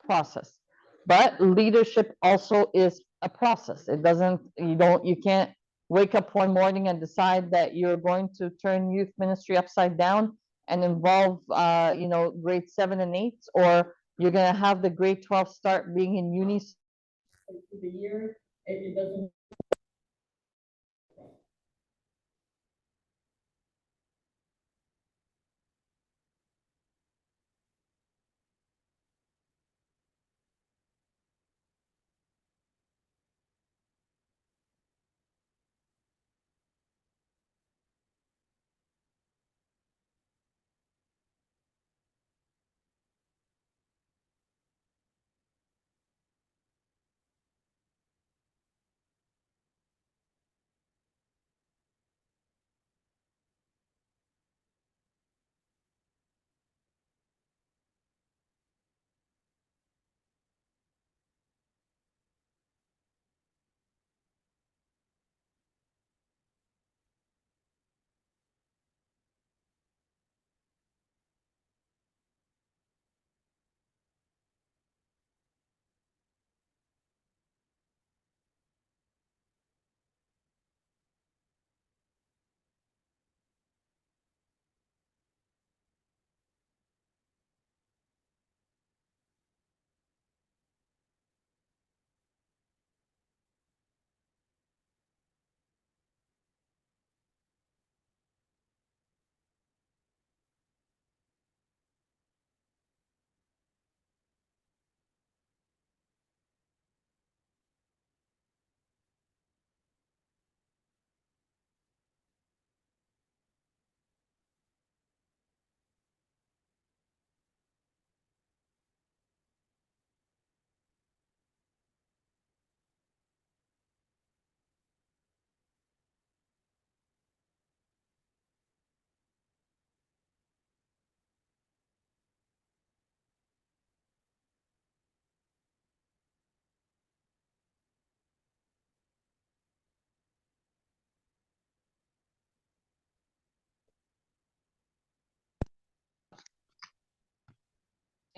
process. But leadership also is a process. It doesn't, you can't wake up one morning and decide that you're going to turn youth ministry upside down and involve, grade 7 and 8, or you're going to have the grade 12 start being in uni through the year. It doesn't.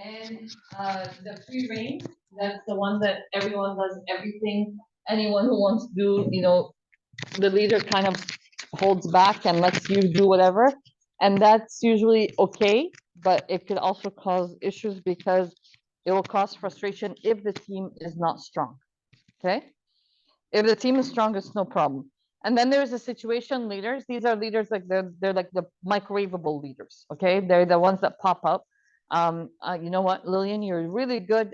And the free reign, that's the one that everyone does everything. Anyone who wants to do, the leader kind of holds back and lets you do whatever. And that's usually okay, but it could also cause issues because it will cause frustration if the team is not strong. Okay? If the team is strong, it's no problem. And then there's the situation leaders. These are leaders like they're like the microwavable leaders. Okay, they're the ones that pop up. You know what, Lillian, you're really good.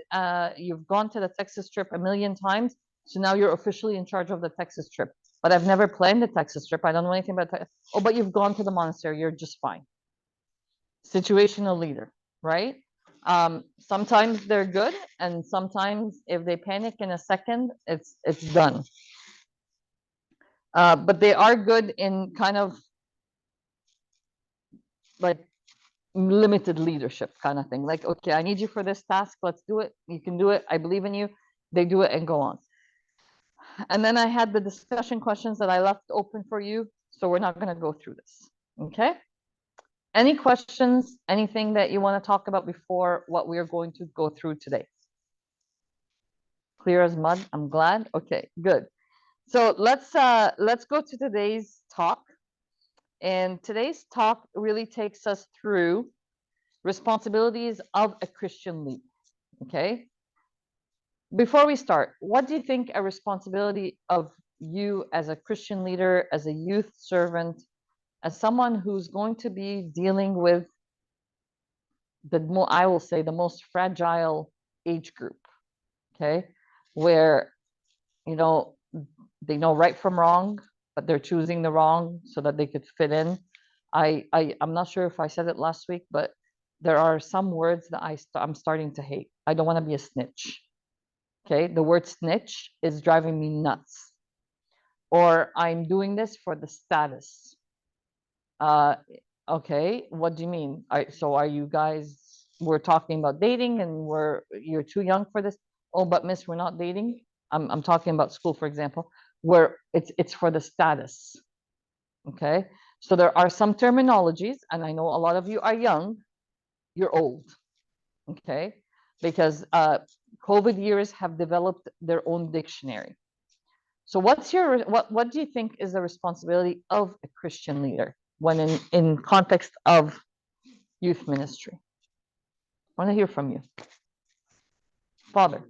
You've gone to the Texas trip a million times, so now you're officially in charge of the Texas trip. But I've never planned the Texas trip. I don't know anything about Texas. Oh, but you've gone to the monastery. You're just fine. Situational leader, right? Sometimes they're good, and sometimes if they panic in a second, it's done. But they are good in kind of like limited leadership kind of thing. Like, okay, I need you for this task. Let's do it. You can do it. I believe in you. They do it and go on. And then I had the discussion questions that I left open for you. So we're not going to go through this. Okay. Any questions, anything that you want to talk about before what we are going to go through today? Clear as mud. I'm glad. Okay, good. So let's go to today's talk. And today's talk really takes us through responsibilities of a Christian leader. Okay. Before we start, what do you think a responsibility of you as a Christian leader, as a youth servant, as someone who's going to be dealing with I will say the most fragile age group, okay, where they know right from wrong, but they're choosing the wrong so that they could fit in. I'm not sure if I said it last week, but there are some words that I'm starting to hate. I don't want to be a snitch. Okay, the word snitch is driving me nuts. Or I'm doing this for the status. Okay, what do you mean? So are you guys? We're talking about dating, and you're too young for this. Oh, but miss, we're not dating. I'm talking about school, for example, where it's for the status. Okay, so there are some terminologies, and I know a lot of you are young. You're old. Okay, because COVID years have developed their own dictionary. So what do you think is the responsibility of a Christian leader when in context of youth ministry? I want to hear from you, Father.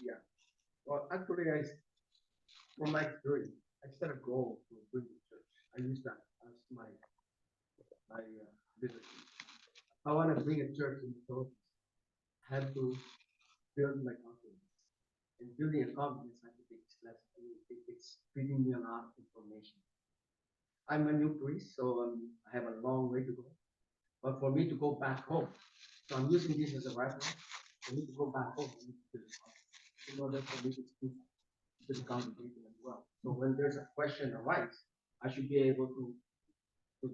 Yeah. Well, actually, from my experience, I set a goal to bring the church. I use that as my leadership. I want to bring a church in the Philippines. I have to build my confidence. And building a confidence, I think it's less. It's feeding me a lot of information. I'm a new priest, so I have a long way to go. But for me to go back home, so I'm using this as a reference. For me to go back home, I need to build confidence in order for me to speak to the congregation as well. So when there's a question arises, I should be able to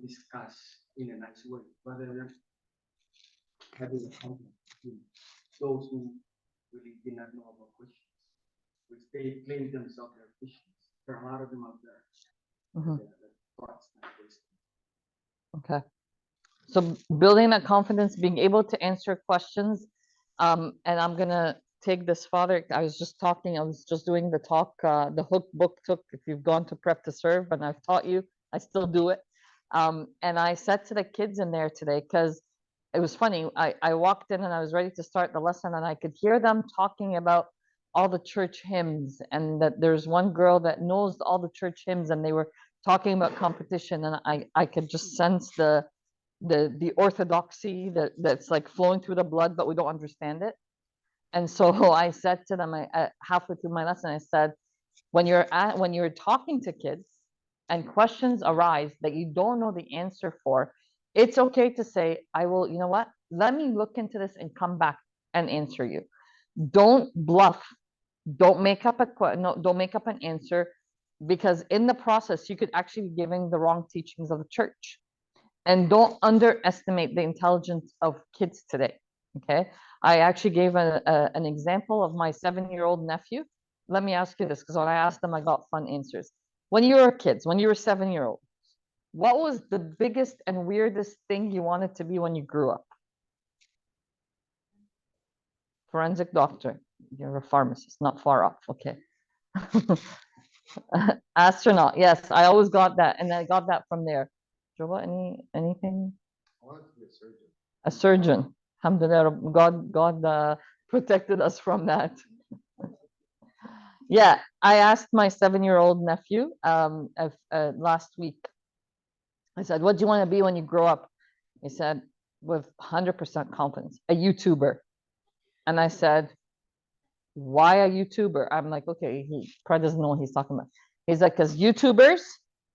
discuss in a nice way, rather than having a conflict between those who really did not know about Christians, which they claim themselves they're Christians. There are a lot of them out there. Okay. So building that confidence, being able to answer questions, and I'm gonna take this, Father. I was just doing the talk, the Hook book took. If you've gone to Prep to Serve, and I've taught you, I still do it. And I said to the kids in there today, because it was funny. I walked in and I was ready to start the lesson, and I could hear them talking about all the church hymns, and that there's one girl that knows all the church hymns, and they were talking about competition, and I could just sense the orthodoxy that's like flowing through the blood, but we don't understand it. And so I said to them, halfway through my lesson, I said, when you're talking to kids and questions arise that you don't know the answer for, it's okay to say, I will, you know what? Let me look into this and come back and answer you. Don't bluff. Don't make up don't make up an answer, because in the process you could actually be giving the wrong teachings of the church. And don't underestimate the intelligence of kids today. Okay, I actually gave an example of my 7-year-old nephew. Let me ask you this, because when I asked them, I got fun answers. When you were kids, when you were 7-year-old, what was the biggest and weirdest thing you wanted to be when you grew up? Forensic doctor. You're a pharmacist, not far off. Okay. Astronaut. Yes, I always got that, and I got that from there. Joba, anything? I wanted to be a surgeon. A surgeon. Alhamdulillah, God protected us from that. Yeah, I asked my 7-year-old nephew last week. I said, "What do you want to be when you grow up?" He said, with 100% confidence, a YouTuber. And I said, "Why a YouTuber?" I'm like, okay, he probably doesn't know what he's talking about. He's like, because YouTubers,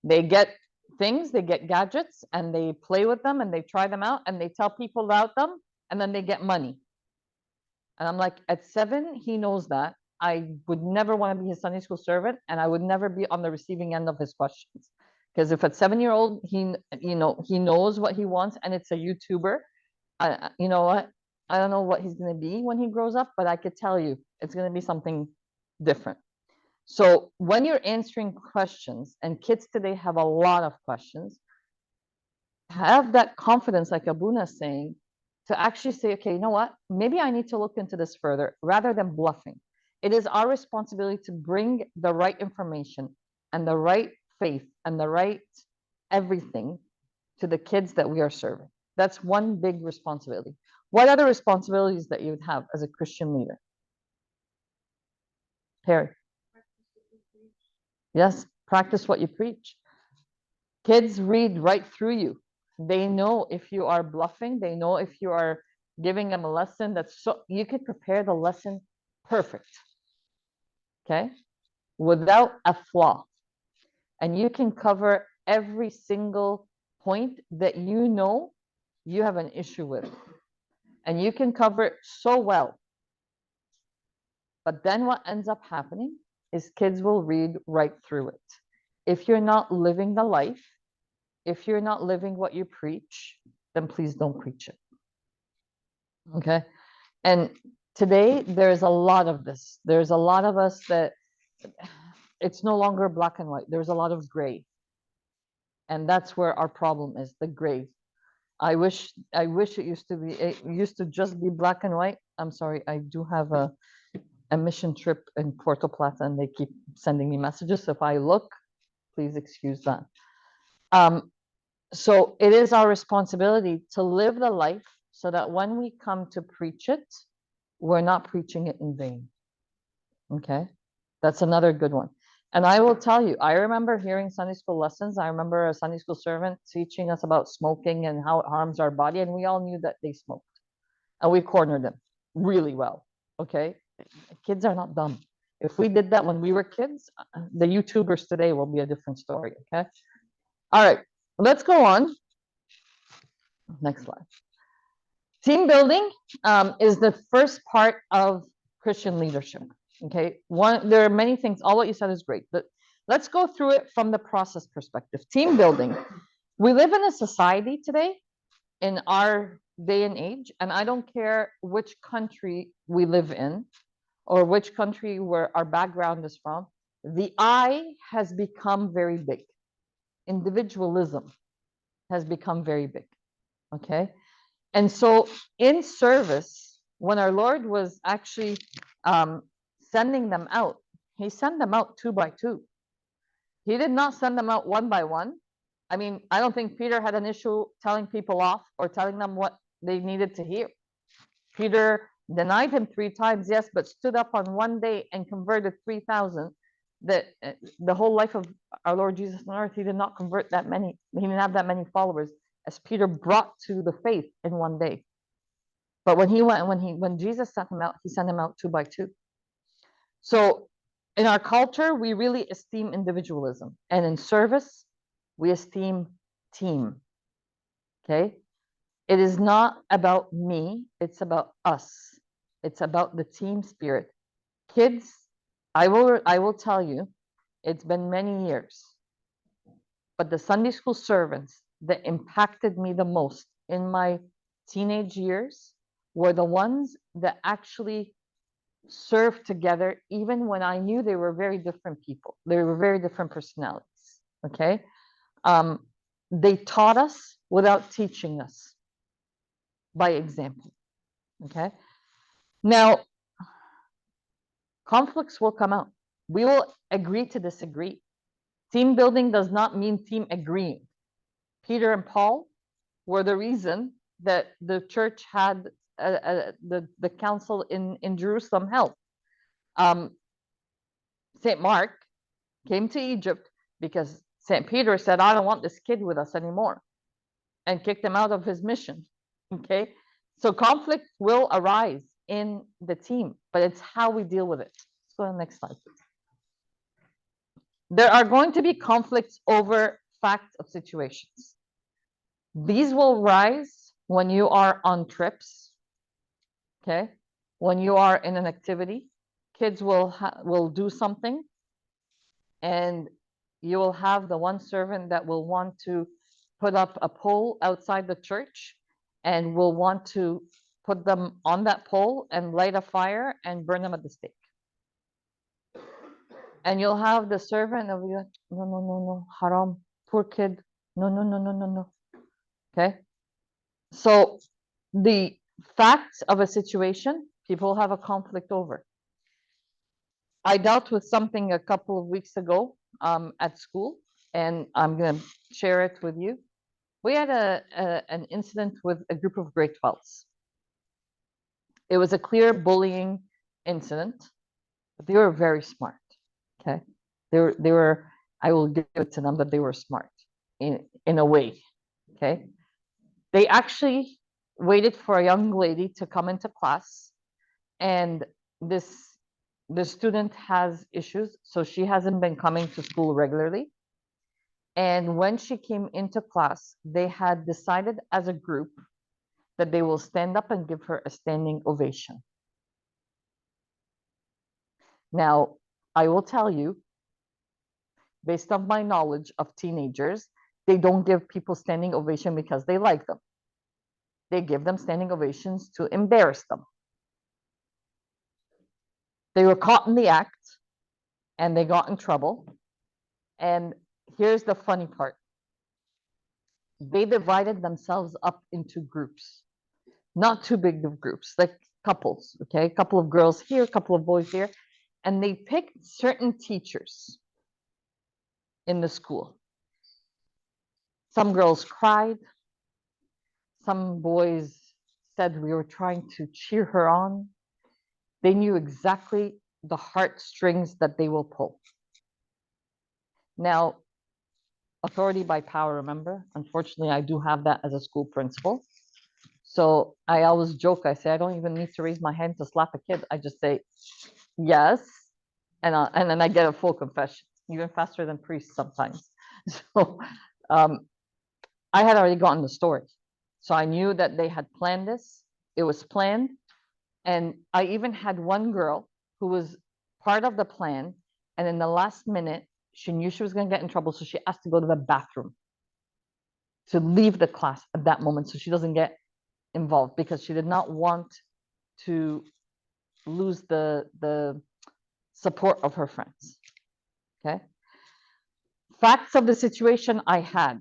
they get things, they get gadgets, and they play with them, and they try them out, and they tell people about them, and then they get money. And I'm like, at 7, he knows that. I would never want to be his Sunday school servant, and I would never be on the receiving end of his questions. Because if at 7-year-old, he knows what he wants, and it's a YouTuber, you know what? I don't know what he's going to be when he grows up, but I could tell you it's going to be something different. So when you're answering questions, and kids today have a lot of questions, have that confidence, like Abuna is saying, to actually say, okay, you know what? Maybe I need to look into this further rather than bluffing. It is our responsibility to bring the right information and the right faith and the right everything to the kids that we are serving. That's one big responsibility. What other responsibilities that you would have as a Christian leader? Harry. Yes, practice what you preach. Kids read right through you. They know if you are bluffing. They know if you are giving them a lesson that's so you could prepare the lesson perfect. Okay? Without a flaw. And you can cover every single point that you know you have an issue with. And you can cover it so well. But then what ends up happening is kids will read right through it. If you're not living the life, if you're not living what you preach, then please don't preach it. Okay? And today, there's a lot of this. There's a lot of us that it's no longer black and white. There's a lot of gray. And that's where our problem is, the gray. I wish it used to be, it used to just be black and white. I'm sorry, I do have a mission trip in Puerto Plata and they keep sending me messages. So if I look, please excuse that. So it is our responsibility to live the life so that when we come to preach it, we're not preaching it in vain. Okay, that's another good one. And I will tell you, I remember hearing Sunday school lessons. I remember a Sunday school servant teaching us about smoking and how it harms our body, and we all knew that they smoked, and we cornered them really well. Okay, kids are not dumb. If we did that when we were kids, the YouTubers today will be a different story. Okay, all right, let's go on. Next slide. Team building is the first part of Christian leadership. Okay, there are many things. All what you said is great, but let's go through it from the process perspective. Team building. We live in a society today, in our day and age, and I don't care which country we live in or which country where our background is from. The I has become very big. Individualism has become very big. Okay. And so in service, when our Lord was actually sending them out, he sent them out 2 by 2. He did not send them out 1 by 1. I mean, I don't think Peter had an issue telling people off or telling them what they needed to hear. Peter denied him 3 times, yes, but stood up on one day and converted 3,000. The whole life of our Lord Jesus on earth, he did not convert that many. He didn't have that many followers as Peter brought to the faith in one day. But when Jesus sent him out, he sent him out 2 by 2. So in our culture, we really esteem individualism, and in service, we esteem team. Okay, it is not about me; it's about us. It's about the team spirit. Kids, I will tell you, it's been many years, but the Sunday school servants that impacted me the most in my teenage years were the ones that actually served together, even when I knew they were very different people. They were very different personalities. Okay. They taught us without teaching us by example. Okay. Now, conflicts will come out. We will agree to disagree. Team building does not mean team agreeing. Peter and Paul were the reason that the church had the council in Jerusalem held. St. Mark came to Egypt because St. Peter said, I don't want this kid with us anymore, and kicked him out of his mission. Okay. So conflict will arise in the team, but it's how we deal with it. Let's go to the next slide, please. There are going to be conflicts over facts of situations. These will rise when you are on trips. Okay. When you are in an activity, kids will do something, and you will have the one servant that will want to put up a pole outside the church and will want to put them on that pole and light a fire and burn them at the stake. And you'll have the servant of you, no, no, no, no, haram, poor kid, no, no, no, no, no, no. Okay. So the facts of a situation, people have a conflict over. I dealt with something a couple of weeks ago at school, and I'm going to share it with you. We had an incident with a group of grade 12s. It was a clear bullying incident, but they were very smart. Okay, they were. I will give it to them that they were smart in a way. Okay, they actually waited for a young lady to come into class, and the student has issues, so she hasn't been coming to school regularly. And when she came into class, they had decided as a group that they will stand up and give her a standing ovation. Now, I will tell you, based on my knowledge of teenagers, they don't give people standing ovation because they like them. They give them standing ovations to embarrass them. They were caught in the act and they got in trouble. And here's the funny part. they divided themselves up into groups, not too big of groups, like couples, okay? A couple of girls here, a couple of boys here, and they picked certain teachers in the school. Some girls cried, some boys said we were trying to cheer her on. They knew exactly the heartstrings that they will pull. Now, authority by power, remember? Unfortunately, I do have that as a school principal. So I always joke, I say, I don't even need to raise my hand to slap a kid. I just say, yes. And then I get a full confession, even faster than priests sometimes. So I had already gotten the story. So I knew that they had planned this. It was planned. And I even had one girl who was part of the plan. And in the last minute, she knew she was going to get in trouble. So she asked to go to the bathroom to leave the class at that moment so she doesn't get involved because she did not want to lose the support of her friends. Okay. Facts of the situation I had,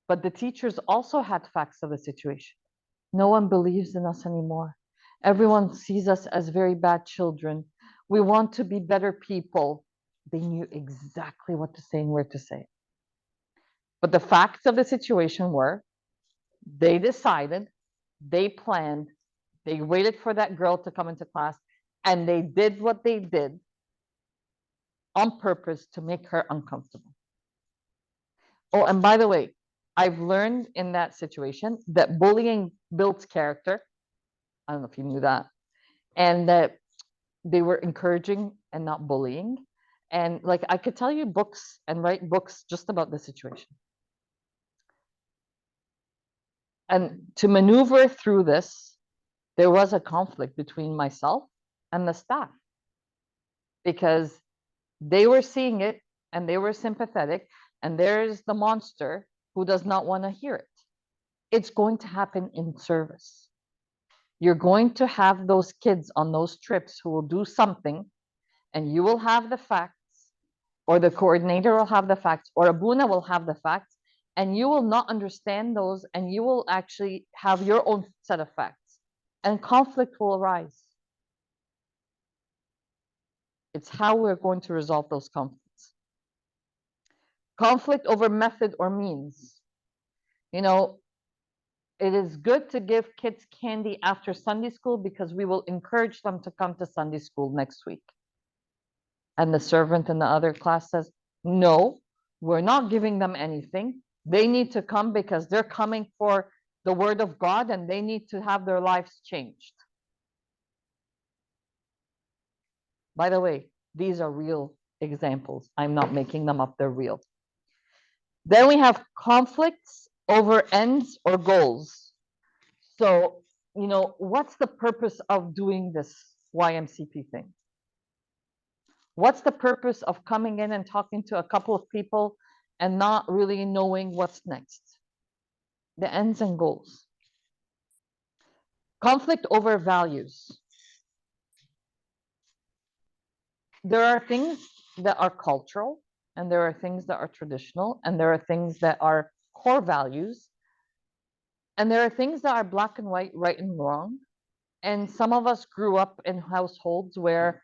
but the teachers also had facts of the situation. No one believes in us anymore. Everyone sees us as very bad children. We want to be better people. They knew exactly what to say and where to say it. But the facts of the situation were they decided, they planned, they waited for that girl to come into class, and they did what they did on purpose to make her uncomfortable. Oh, and by the way, I've learned in that situation that bullying builds character. I don't know if you knew that. And that they were encouraging and not bullying. And like I could tell you books and write books just about the situation. And to maneuver through this, there was a conflict between myself and the staff because they were seeing it and they were sympathetic. And there's the monster who does not want to hear it. It's going to happen in service. You're going to have those kids on those trips who will do something, and you will have the facts, or the coordinator will have the facts, or Abuna will have the facts, and you will not understand those, and you will actually have your own set of facts, and conflict will arise. It's how we're going to resolve those conflicts. Conflict over method or means. You know, it is good to give kids candy after Sunday school because we will encourage them to come to Sunday school next week. And the servant in the other class says, no, we're not giving them anything. They need to come because they're coming for the word of God and they need to have their lives changed. By the way, these are real examples. I'm not making them up, they're real. Then we have conflicts over ends or goals. So, you know, what's the purpose of doing this YMCP thing? What's the purpose of coming in and talking to a couple of people and not really knowing what's next? The ends and goals. Conflict over values. There are things that are cultural, and there are things that are traditional, and there are things that are core values, and there are things that are black and white, right and wrong. And some of us grew up in households where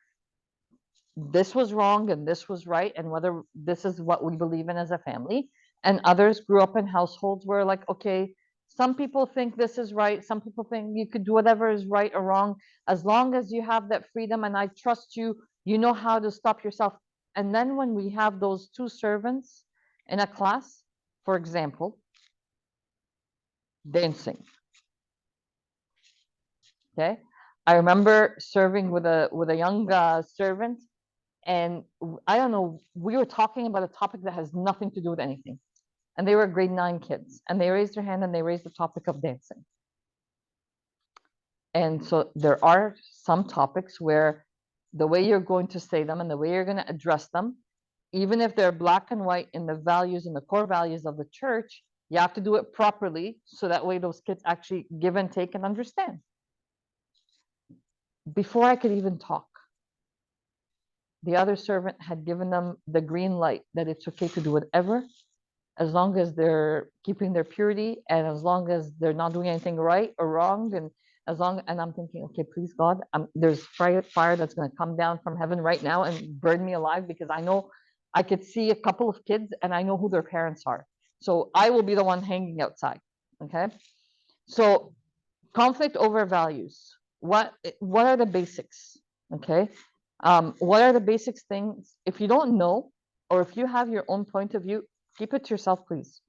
this was wrong and this was right, and whether this is what we believe in as a family. And others grew up in households where, like, okay, some people think this is right, some people think you could do whatever is right or wrong, as long as you have that freedom and I trust you, you know how to stop yourself. And then when we have those two servants in a class, for example, dancing. Okay, I remember serving with a young servant, and I don't know, we were talking about a topic that has nothing to do with anything. And they were grade 9 kids, and they raised their hand and they raised the topic of dancing. And so there are some topics where the way you're going to say them and the way you're going to address them, even if they're black and white in the values and the core values of the church, you have to do it properly so that way those kids actually give and take and understand. Before I could even talk, the other servant had given them the green light that it's okay to do whatever as long as they're keeping their purity and as long as they're not doing anything right or wrong. And I'm thinking, okay, please God, there's fire that's going to come down from heaven right now and burn me alive, because I know I could see a couple of kids and I know who their parents are. So I will be the one hanging outside. Okay. So conflict over values. What are the basics? Okay. What are the basics things? If you don't know, or if you have your own point of view, keep it to yourself, please.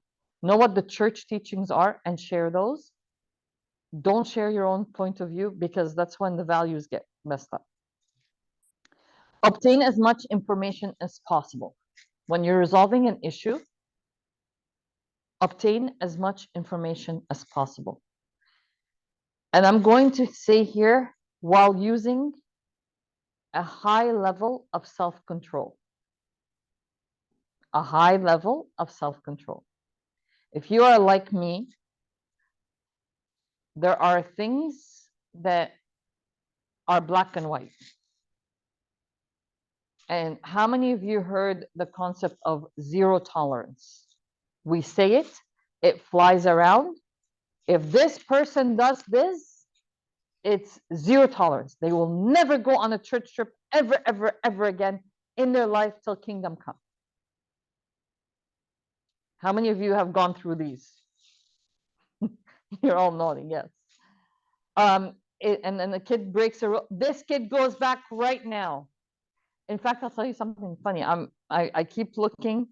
Know what the church teachings are and share those. Don't share your own point of view, because that's when the values get messed up. Obtain as much information as possible. When you're resolving an issue, obtain as much information as possible. And I'm going to say here, while using a high level of self-control. A high level of self-control. If you are like me, there are things that are black and white. And how many of you heard the concept of zero tolerance? We say it, it flies around. If this person does this, it's zero tolerance. They will never go on a church trip ever, ever, ever again in their life till kingdom come. How many of you have gone through these? You're all nodding, yes. And then the kid breaks a rule. This kid goes back right now. In fact, I'll tell you something funny. I keep looking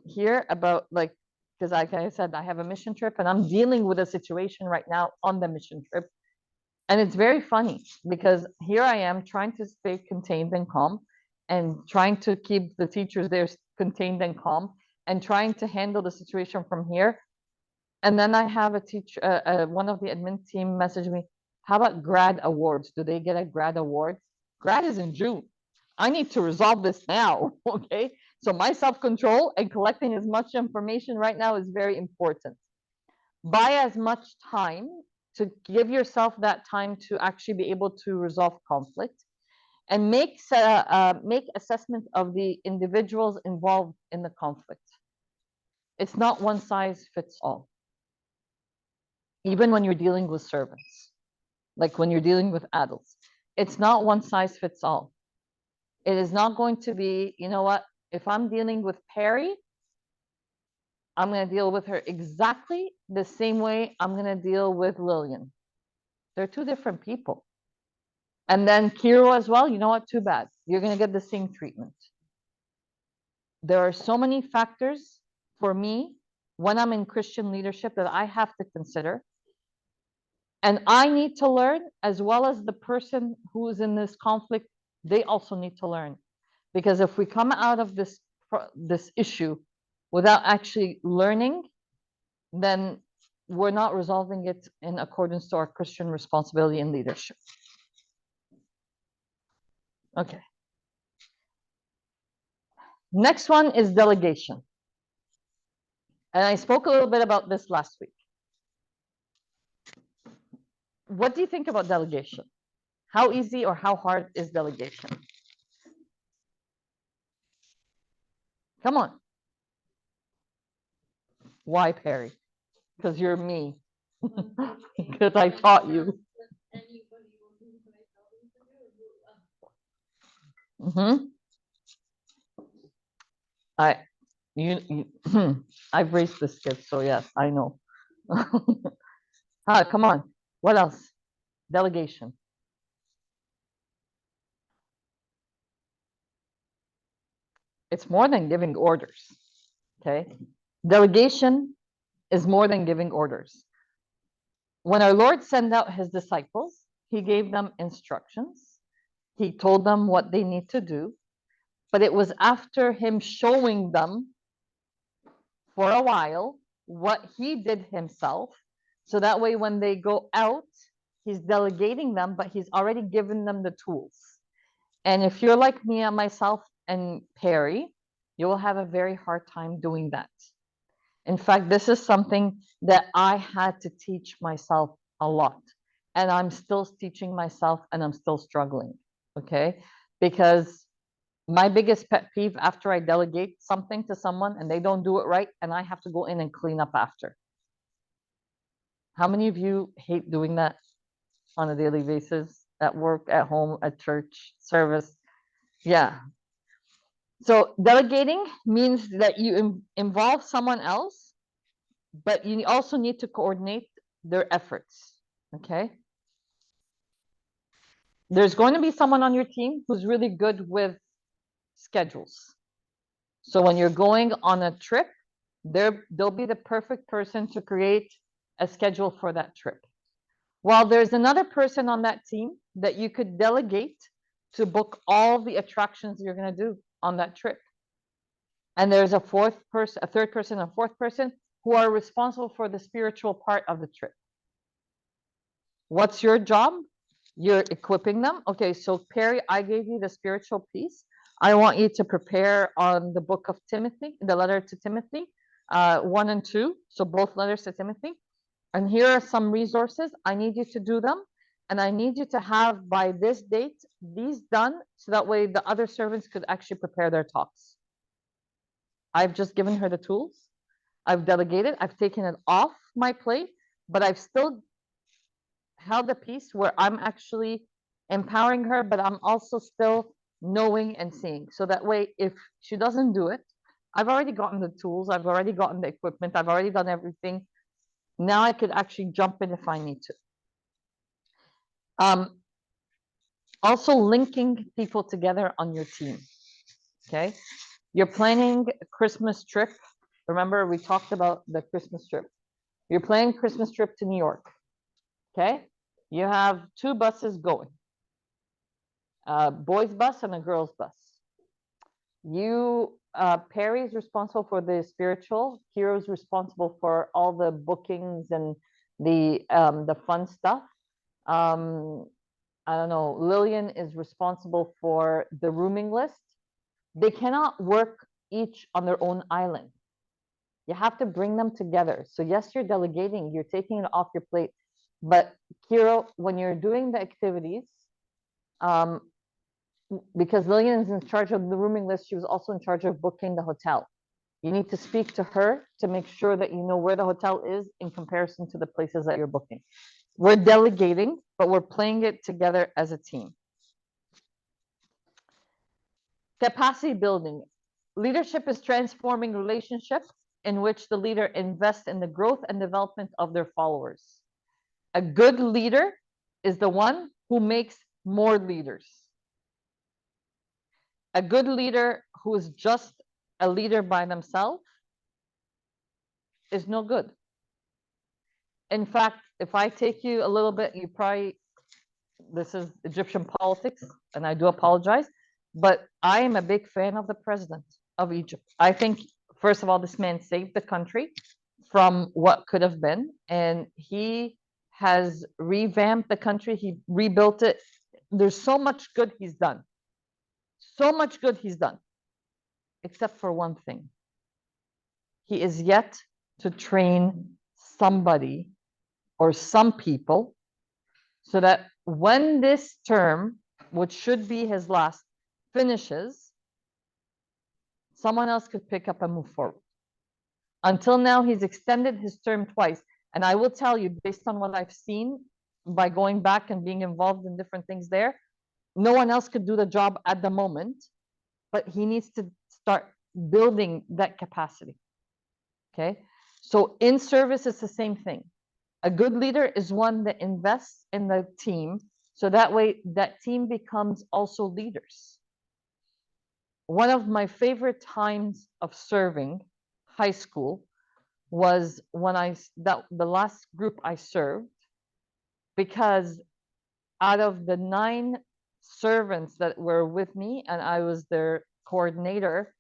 here about, like, because like I said, I have a mission trip and I'm dealing with a situation right now on the mission trip. And it's very funny because here I am trying to stay contained and calm and trying to keep the teachers there contained and calm and trying to handle the situation from here. And then I have a teacher, one of the admin team message me, how about grad awards? Do they get a grad award? Grad is in June. I need to resolve this now, okay? So my self-control and collecting as much information right now is very important. Buy as much time to give yourself that time to actually be able to resolve conflict, and make assessment of the individuals involved in the conflict. It's not one size fits all. Even when you're dealing with servants, like when you're dealing with adults, it's not one size fits all. It is not going to be, you know what, if I'm dealing with Perry, I'm going to deal with her exactly the same way I'm going to deal with Lillian. They're two different people. And then Kiro as well, you know what, too bad. You're going to get the same treatment. There are so many factors for me when I'm in Christian leadership that I have to consider. And I need to learn, as well as the person who is in this conflict, they also need to learn. Because if we come out of this issue without actually learning, then we're not resolving it in accordance to our Christian responsibility and leadership. Okay. Next one is delegation. And I spoke a little bit about this last week. What do you think about delegation? How easy or how hard is delegation? Come on. Why, Perry? Because you're me. Because I taught you. Mm-hmm. I've raised this kid, so yes, I know. Come on. What else? Delegation. It's more than giving orders. Okay. Delegation is more than giving orders. When our Lord sent out his disciples, he gave them instructions. He told them what they need to do. But it was after him showing them for a while what he did himself. So that way, when they go out, he's delegating them, but he's already given them the tools. And if you're like me and myself and Perry, you will have a very hard time doing that. In fact, this is something that I had to teach myself a lot. And I'm still teaching myself and I'm still struggling. Okay. Because My biggest pet peeve after I delegate something to someone and they don't do it right, and I have to go in and clean up after. How many of you hate doing that on a daily basis at work, at home, at church, service? Yeah. So delegating means that you involve someone else, but you also need to coordinate their efforts. Okay. There's going to be someone on your team who's really good with schedules. So when you're going on a trip, they'll be the perfect person to create a schedule for that trip. While there's another person on that team that you could delegate to book all the attractions you're going to do on that trip. And there's a third person, a fourth person who are responsible for the spiritual part of the trip. What's your job? You're equipping them. Okay, so Perry, I gave you the spiritual piece. I want you to prepare on the book of Timothy, the letter to Timothy, 1 and 2. So both letters to Timothy. And here are some resources. I need you to do them. And I need you to have by this date these done so that way the other servants could actually prepare their talks. I've just given her the tools. I've delegated. I've taken it off my plate, but I've still held a piece where I'm actually empowering her, but I'm also still knowing and seeing. So that way, if she doesn't do it, I've already gotten the tools, I've already gotten the equipment, I've already done everything. Now I could actually jump in if I need to. Also linking people together on your team. Okay. You're planning a Christmas trip. Remember, we talked about the Christmas trip. You're planning Christmas trip to New York. Okay. You have 2 buses going. A boys bus and a girls bus. Perry's responsible for the spiritual. Kiro's responsible for all the bookings and the fun stuff. I don't know. Lillian is responsible for the rooming list. They cannot work each on their own island. You have to bring them together. So yes, you're delegating, you're taking it off your plate. But Kiro, when you're doing the activities, because Lillian is in charge of the rooming list, she was also in charge of booking the hotel. You need to speak to her to make sure that you know where the hotel is in comparison to the places that you're booking. We're delegating, but we're playing it together as a team. Capacity building. Leadership is transforming relationships in which the leader invests in the growth and development of their followers. A good leader is the one who makes more leaders. A good leader who is just a leader by themselves is no good. In fact, if I take you a little bit, you probably, this is Egyptian politics, and I do apologize, but I am a big fan of the president of Egypt. I think, first of all, this man saved the country from what could have been, and he has revamped the country, he rebuilt it. There's so much good he's done. So much good he's done, except for one thing. He is yet to train somebody or some people so that when this term, which should be his last, finishes, someone else could pick up and move forward. Until now, he's extended his term twice. And I will tell you, based on what I've seen by going back and being involved in different things there, no one else could do the job at the moment, but he needs to start building that capacity. Okay. So in service, it's the same thing. A good leader is one that invests in the team, so that way that team becomes also leaders. One of my favorite times of serving high school was when the last group I served, because out of the 9 servants that were with me and I was their coordinator,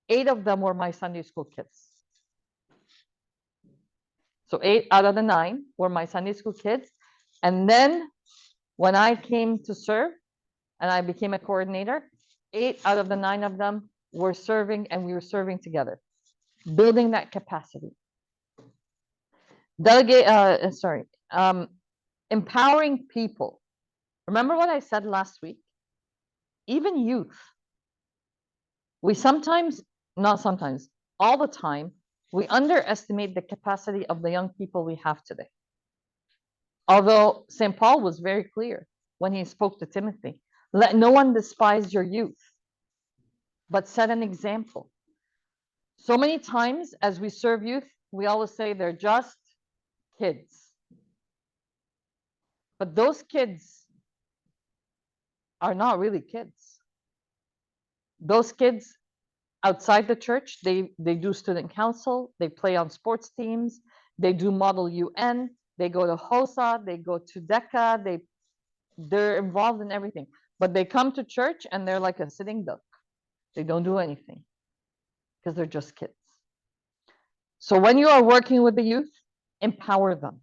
8 of them were my Sunday school kids. So 8 out of the 9 were my Sunday school kids. And then when I came to serve and I became a coordinator, 8 out of the 9 of them were serving, and we were serving together, building that capacity. Empowering people. Remember what I said last week? Even youth. We sometimes, not sometimes, all the time, we underestimate the capacity of the young people we have today. Although St. Paul was very clear when he spoke to Timothy, let no one despise your youth, but set an example. So many times as we serve youth, we always say they're just kids. But those kids are not really kids. Those kids outside the church, they do student council, they play on sports teams, they do Model UN, they go to HOSA, they go to DECA, they're involved in everything. But they come to church and they're like a sitting duck. They don't do anything because they're just kids. So when you are working with the youth, empower them.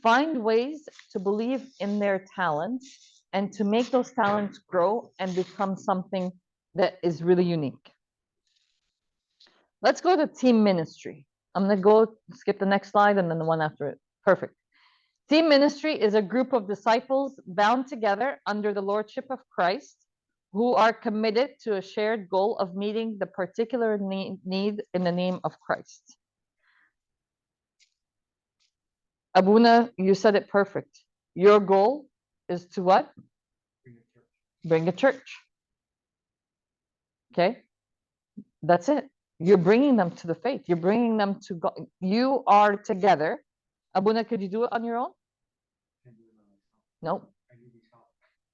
Find ways to believe in their talents and to make those talents grow and become something that is really unique. Let's go to team ministry. I'm going to go skip the next slide and then the one after it. Perfect. Team ministry is a group of disciples bound together under the lordship of Christ who are committed to a shared goal of meeting the particular need in the name of Christ. Abuna, you said it perfect. Your goal is to what? Bring a church. Okay? That's it. You're bringing them to the faith. You're bringing them to God. You are together. Abuna, could you do it on your own? No.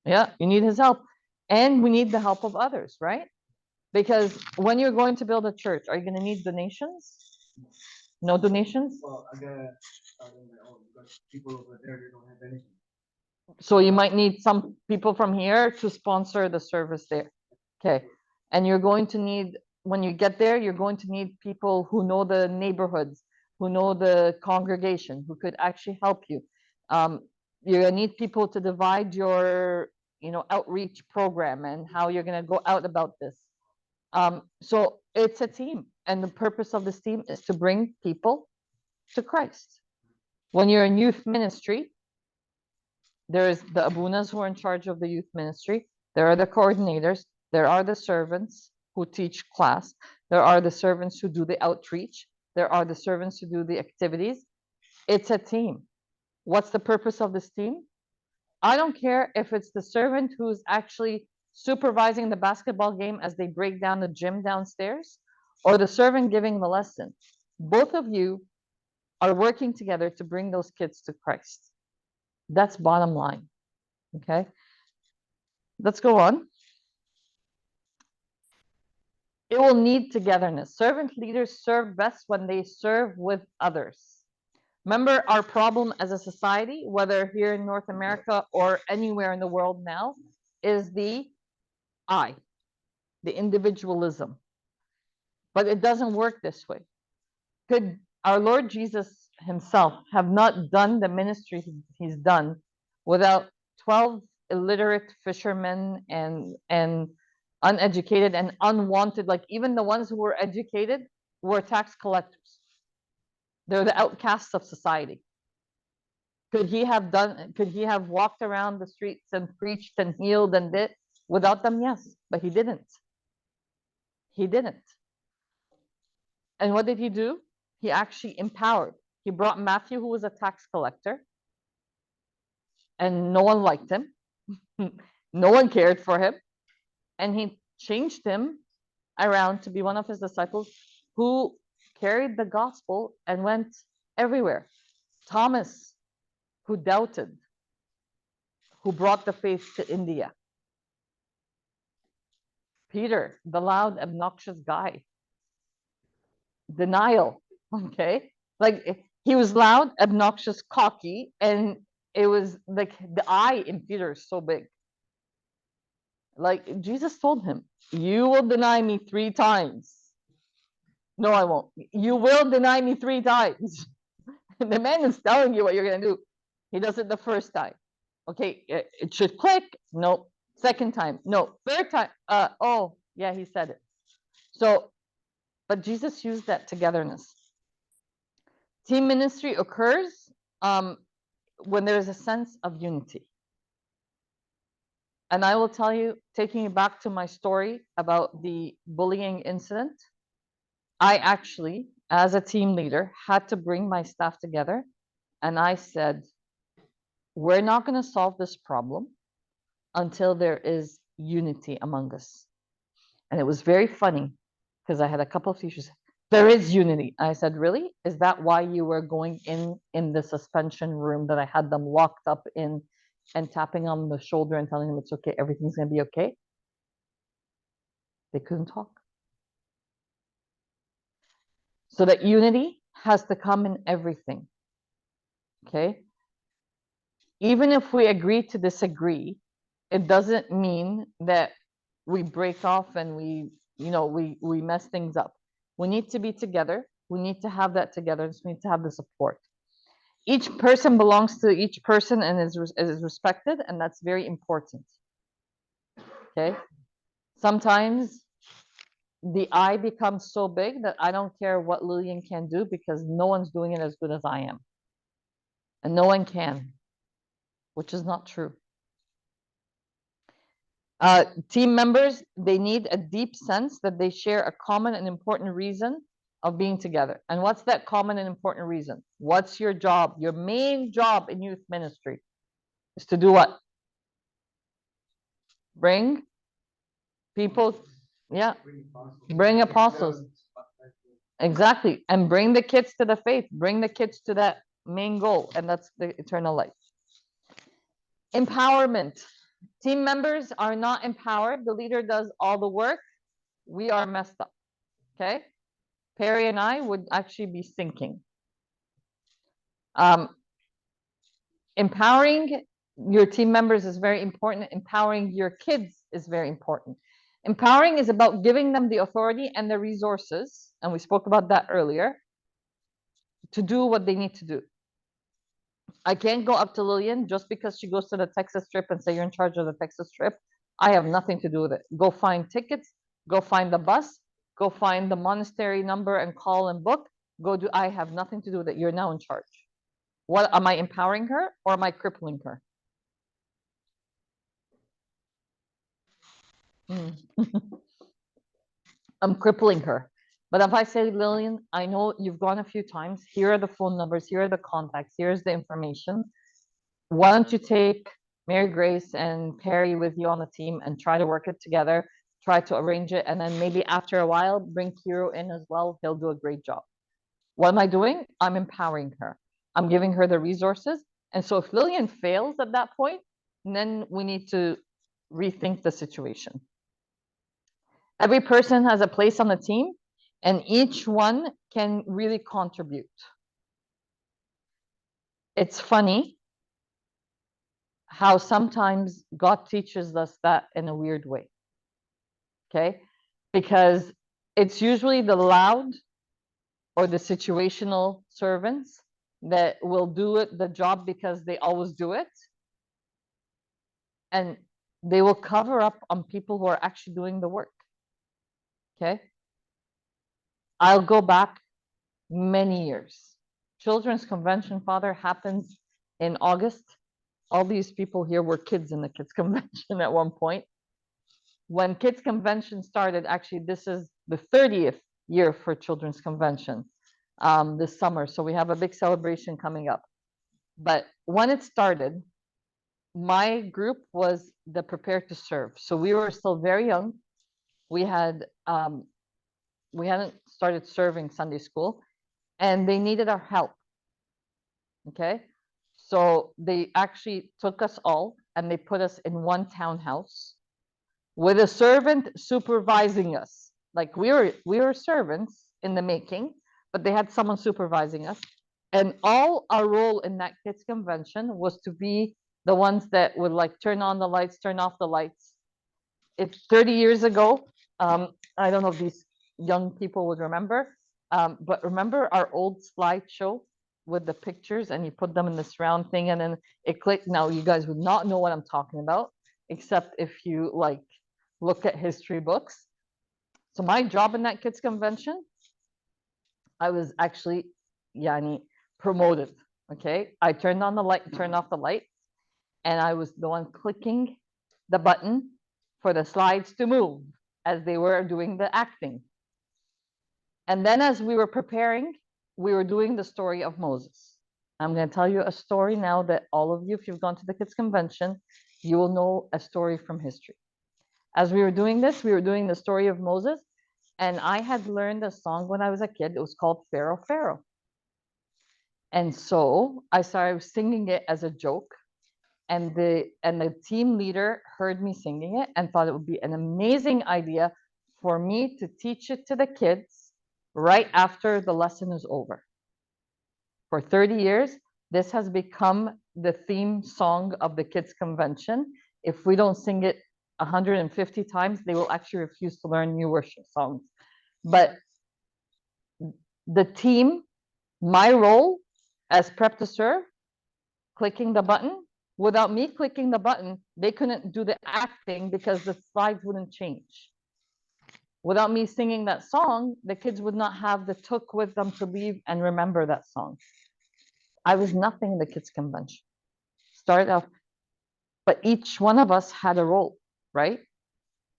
Yeah, you need his help. And we need the help of others, right? Because when you're going to build a church, are you going to need donations? No donations? Well, I gotta start on my own because people over there, they don't have anything. So you might need some people from here to sponsor the service there. Okay. And you're going to need, when you get there, you're going to need people who know the neighborhoods, who know the congregation, who could actually help you. You're gonna need people to divide your, outreach program and how you're gonna go out about this. So it's a team, and the purpose of this team is to bring people to Christ. When you're in youth ministry, there's the abunas who are in charge of the youth ministry. There are the coordinators. There are the servants who teach class. There are the servants who do the outreach. There are the servants who do the activities. It's a team. What's the purpose of this team? I don't care if it's the servant who's actually supervising the basketball game as they break down the gym downstairs, or the servant giving the lesson. Both of you are working together to bring those kids to Christ. That's bottom line. Okay. Let's go on. It will need togetherness. Servant leaders serve best when they serve with others. Remember, our problem as a society, whether here in North America or anywhere in the world now, is the I, the individualism. But it doesn't work this way. Could our Lord Jesus himself have not done the ministry he's done without 12 illiterate fishermen and uneducated and unwanted, like even the ones who were educated were tax collectors. They're the outcasts of society. Could he have walked around the streets and preached and healed and did without them? Yes, but he didn't. He didn't. And what did he do? He actually empowered. He brought Matthew, who was a tax collector, and no one liked him. No one cared for him. And he changed him around to be one of his disciples who carried the gospel and went everywhere. Thomas, who doubted, who brought the faith to India. Peter, the loud, obnoxious guy. Denial, okay? Like he was loud, obnoxious, cocky, and it was like the I in Peter is so big. Like Jesus told him, you will deny me 3 times. No, I won't. You will deny me 3 times. The man is telling you what you're going to do. He does it the first time. Okay, it should click. No. Second time. No. Third time. Oh, yeah, he said it. So, but Jesus used that togetherness. Team ministry occurs when there is a sense of unity. And I will tell you, taking you back to my story about the bullying incident, I actually, as a team leader, had to bring my staff together and I said, we're not going to solve this problem until there is unity among us. And it was very funny because I had a couple of teachers. There is unity. I said, really? Is that why you were going in the suspension room that I had them locked up in and tapping on the shoulder and telling them it's okay, everything's going to be okay? They couldn't talk. So that unity has to come in everything. Okay? Even if we agree to disagree, it doesn't mean that we break off and we mess things up. We need to be together. We need to have that together. We need to have the support. Each person belongs to each person and is respected, and that's very important. Okay? Sometimes the I becomes so big that I don't care what Lillian can do because no one's doing it as good as I am. And no one can, which is not true. Team members, they need a deep sense that they share a common and important reason of being together. And what's that common and important reason? What's your job? Your main job in youth ministry is to do what? Bring people, yeah, bring apostles. Exactly. And bring the kids to the faith, bring the kids to that main goal, and that's the eternal life. Empowerment. Team members are not empowered. The leader does all the work. We are messed up. Okay? Perry and I would actually be sinking. Empowering your team members is very important. Empowering your kids is very important. Empowering is about giving them the authority and the resources, and we spoke about that earlier, to do what they need to do. I can't go up to Lillian just because she goes to the Texas trip and say, you're in charge of the Texas trip. I have nothing to do with it. Go find tickets, go find the bus, go find the monastery number and call and book. Go do, I have nothing to do with it. You're now in charge. What, am I empowering her or am I crippling her? I'm crippling her. But if I say, Lillian, I know you've gone a few times. Here are the phone numbers. Here are the contacts. Here's the information. Why don't you take Mary Grace and Perry with you on the team and try to work it together, try to arrange it, and then maybe after a while, bring Kiro in as well. He'll do a great job. What am I doing? I'm empowering her. I'm giving her the resources. And so if Lillian fails at that point, then we need to rethink the situation. Every person has a place on the team, and each one can really contribute. It's funny how sometimes God teaches us that in a weird way. Okay? Because it's usually the loud or the situational servants that will do it, the job, because they always do it. And they will cover up on people who are actually doing the work. Okay? I'll go back many years. Children's Convention, Father, happens in August. All these people here were kids in the kids convention at one point. When kids convention started, actually this is the 30th year for Children's Convention this summer, so we have a big celebration coming up. But when it started, my group was the Prepare to Serve, so we were still very young. We hadn't started serving Sunday school, and they needed our help. Okay, so they actually took us all and they put us in one townhouse with a servant supervising us. Like we were servants in the making, but they had someone supervising us. And all our role in that kids convention was to be the ones that would like turn on the lights, turn off the lights. It's 30 years ago. I don't know if these young people would remember, but remember our old slideshow with the pictures and you put them in this round thing and then it clicked. Now you guys would not know what I'm talking about, except if you like look at history books. So my job in that kids convention, I was actually Yani promoted. Okay. I turned on the light, turned off the light, and I was the one clicking the button for the slides to move as they were doing the acting. And then as we were preparing, we were doing the story of Moses. I'm going to tell you a story now that all of you, if you've gone to the kids convention, you will know a story from history. As we were doing this, we were doing the story of Moses, and I had learned a song when I was a kid. It was called Pharaoh, Pharaoh. And so I started singing it as a joke, and the team leader heard me singing it and thought it would be an amazing idea for me to teach it to the kids right after the lesson is over. For 30 years, this has become the theme song of the kids convention. If we don't sing it 150 times, they will actually refuse to learn new worship songs. But the team, my role as prep to serve, clicking the button, without me clicking the button, they couldn't do the acting because the slides wouldn't change. Without me singing that song, the kids would not have the took with them to leave and remember that song. I was nothing in the kids convention. Started off, but each one of us had a role, right?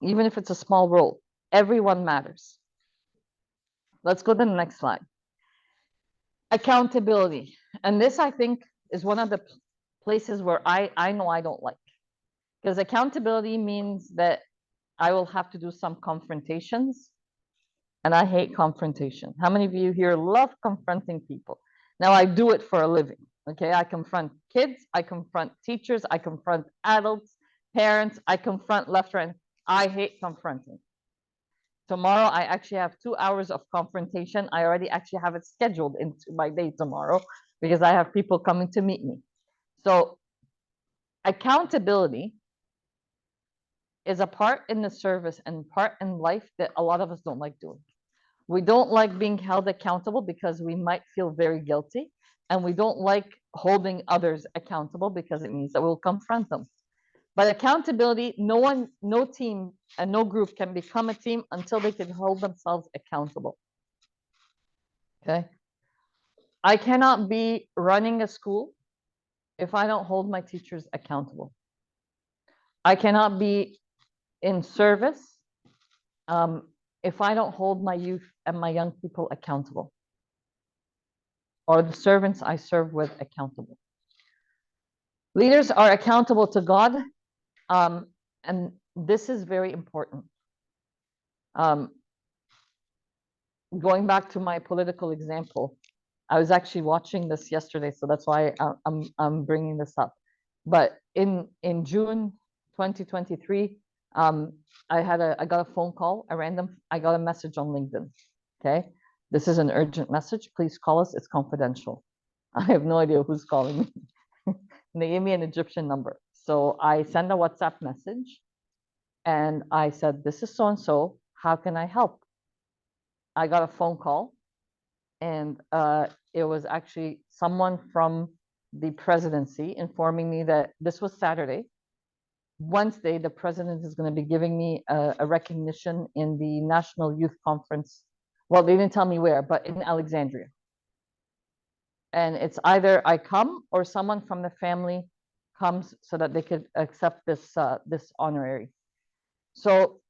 Even if it's a small role, everyone matters. Let's go to the next slide. Accountability. And this, I think, is one of the places where I know I don't like. Because accountability means that I will have to do some confrontations, and I hate confrontation. How many of you here love confronting people? Now, I do it for a living, okay? I confront kids, I confront teachers, I confront adults, parents, I confront left, right. I hate confronting. Tomorrow, I actually have 2 hours of confrontation. I already actually have it scheduled into my day tomorrow because I have people coming to meet me. So accountability is a part in the service and part in life that a lot of us don't like doing. We don't like being held accountable because we might feel very guilty, and we don't like holding others accountable because it means that we'll confront them. But accountability, no team and no group can become a team until they can hold themselves accountable. Okay? I cannot be running a school if I don't hold my teachers accountable. I cannot be in service if I don't hold my youth and my young people accountable, or the servants I serve with accountable. Leaders are accountable to God, and this is very important. Going back to my political example, I was actually watching this yesterday, so that's why I'm bringing this up. But in June 2023, I got a phone call, I got a message on LinkedIn. Okay, this is an urgent message. Please call us. It's confidential. I have no idea who's calling me. And they gave me an Egyptian number. So I sent a WhatsApp message and I said, this is so-and-so, how can I help? I got a phone call, and it was actually someone from the presidency informing me that this was Saturday. Wednesday, the president is going to be giving me a recognition in the National Youth Conference. Well, they didn't tell me where, but in Alexandria. And it's either I come or someone from the family comes so that they could accept this honorary. So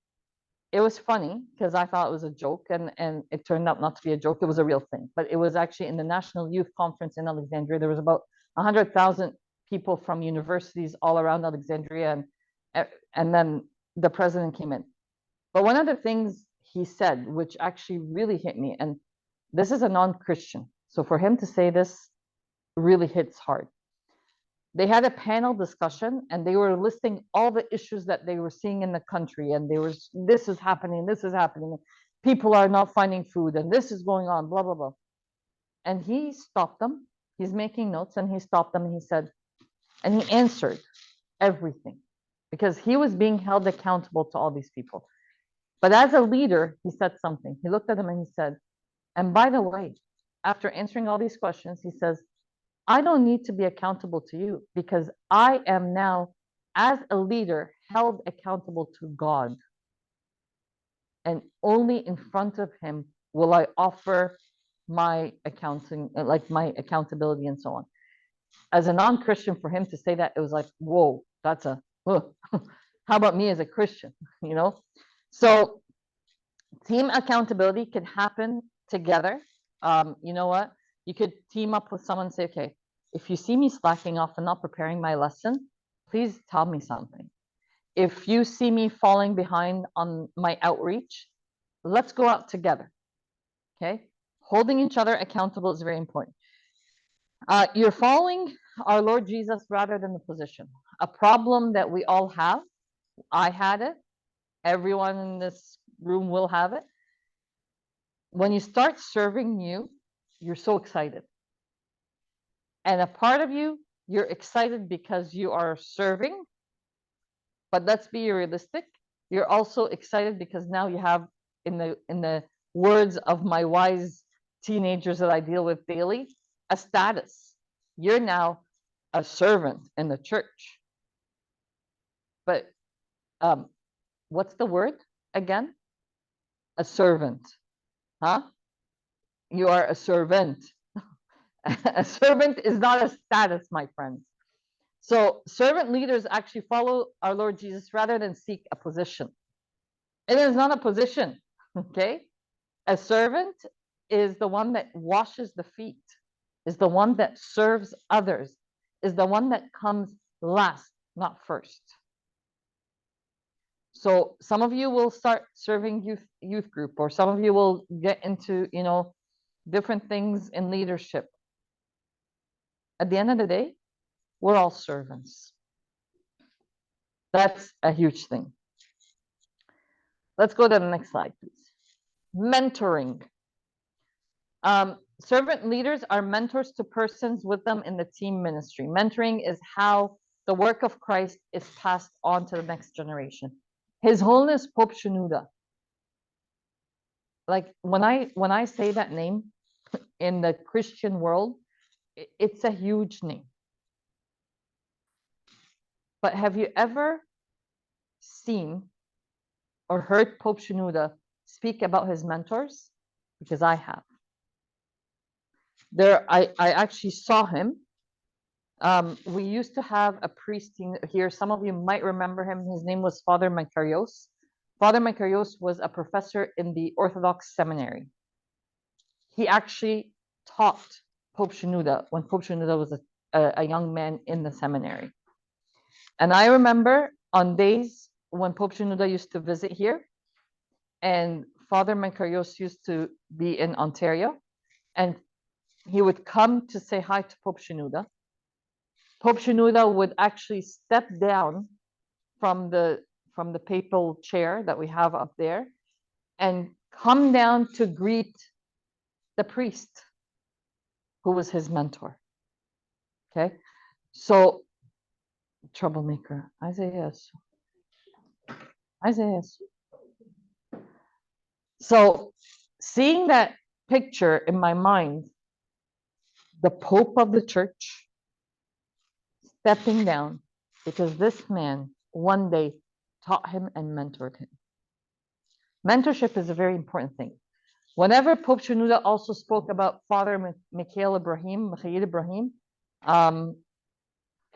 it was funny because I thought it was a joke, and it turned out not to be a joke. It was a real thing. But it was actually in the National Youth Conference in Alexandria. There was about 100,000 people from universities all around Alexandria, and then the president came in. But one of the things he said, which actually really hit me, and this is a non-Christian, so for him to say this really hits hard. They had a panel discussion and they were listing all the issues that they were seeing in the country, and this is happening, people are not finding food, and this is going on, blah blah blah. And he stopped them, he's making notes, and he stopped them and he said, and he answered everything because he was being held accountable to all these people. But as a leader, he said something. He looked at them and he said, and by the way, after answering all these questions, he says, I don't need to be accountable to you because I am now, as a leader, held accountable to God. And only in front of him will I offer my accounting, like my accountability and so on. As a non-Christian, for him to say that, it was like, whoa, that's a, How about me as a Christian? You know, so team accountability can happen together. You know what? You could team up with someone and say, okay, if you see me slacking off and not preparing my lesson, please tell me something. If you see me falling behind on my outreach, let's go out together. Okay. Holding each other accountable is very important. You're following our Lord Jesus rather than the position. A problem that we all have. I had it. Everyone in this room will have it. When you start serving you, you're so excited. And a part of you, you're excited because you are serving. But let's be realistic. You're also excited because now you have, in the words of my wise teenagers that I deal with daily, a status. You're now a servant in the church. But what's the word again? A servant. Huh? You are a servant. A servant is not a status, my friends. So servant leaders actually follow our Lord Jesus rather than seek a position. It is not a position, okay? A servant is the one that washes the feet, is the one that serves others, is the one that comes last, not first. So some of you will start serving youth group, or some of you will get into, you know, different things in leadership. At the end of the day, we're all servants. That's a huge thing. Let's go to the next slide, please. Mentoring. Servant leaders are mentors to persons with them in the team ministry. Mentoring is how the work of Christ is passed on to the next generation. His Holiness Pope Shenouda. Like when I say that name in the Christian world, it's a huge name. But have you ever seen or heard Pope Shenouda speak about his mentors? Because I have. I actually saw him. We used to have a priest here. Some of you might remember him. His name was Father Makarios. Father Makarios was a professor in the Orthodox seminary. He actually taught Pope Shenouda when Pope Shenouda was a young man in the seminary. And I remember on days when Pope Shenouda used to visit here, and Father Makarios used to be in Ontario, and he would come to say hi to Pope Shenouda. Pope Shenouda would actually step down from the papal chair that we have up there and come down to greet the priest who was his mentor. Okay, so troublemaker, Isaiah. So seeing that picture in my mind, the Pope of the church stepping down because this man one day taught him and mentored him. Mentorship is a very important thing. Whenever Pope Shenouda also spoke about Father Mikhail Ibrahim,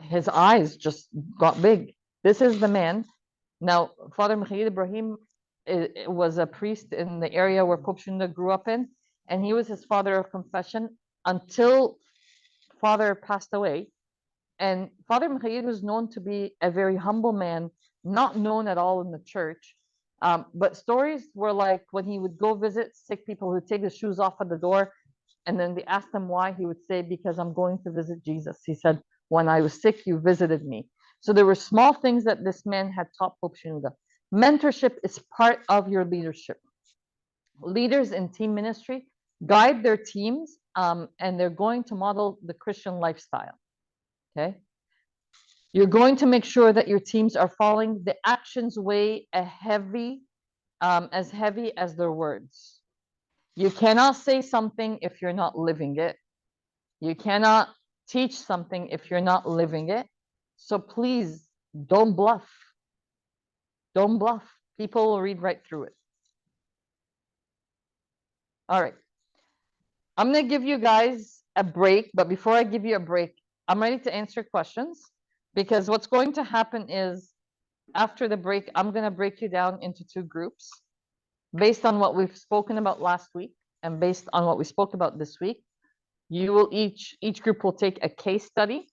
his eyes just got big. This is the man. Now, Father Mikhail Ibrahim was a priest in the area where Pope Shenouda grew up in, and he was his father of confession until Father passed away. And Father Mikhail was known to be a very humble man, not known at all in the church. But stories were like when he would go visit sick people, who would take his shoes off at the door, and then they asked him why. He would say, because I'm going to visit Jesus. He said, when I was sick, you visited me. So there were small things that this man had taught Pope Shenouda. Mentorship is part of your leadership. Leaders in team ministry guide their teams, and they're going to model the Christian lifestyle. Okay. You're going to make sure that your teams are following the actions weigh as heavy as their words. You cannot say something if you're not living it. You cannot teach something if you're not living it. So please don't bluff. Don't bluff. People will read right through it. All right. I'm going to give you guys a break, but before I give you a break, I'm ready to answer questions, because what's going to happen is after the break, I'm gonna break you down into two groups based on what we've spoken about last week and based on what we spoke about this week. You will each group will take a case study.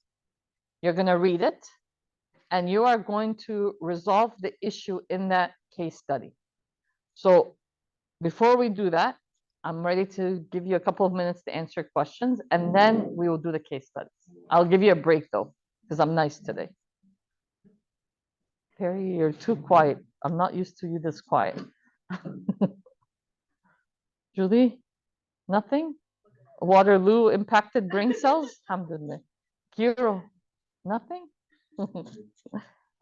You're gonna read it, and you are going to resolve the issue in that case study. So before we do that, I'm ready to give you a couple of minutes to answer questions, and then we will do the case studies. I'll give you a break though, because I'm nice today. Perry, you're too quiet. I'm not used to you this quiet. Julie, nothing? Waterloo impacted brain cells? Alhamdulillah. Kiro, nothing?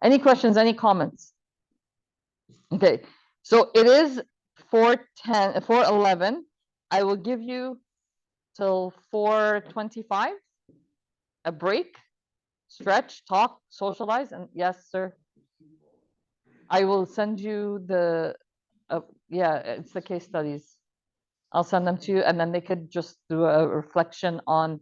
Any questions, any comments? Okay, so it is 4:10, 4:11. I will give you till 4:25, a break, stretch, talk, socialize, and yes, sir. I will send you the, yeah, it's the case studies. I'll send them to you, and then they could just do a reflection on.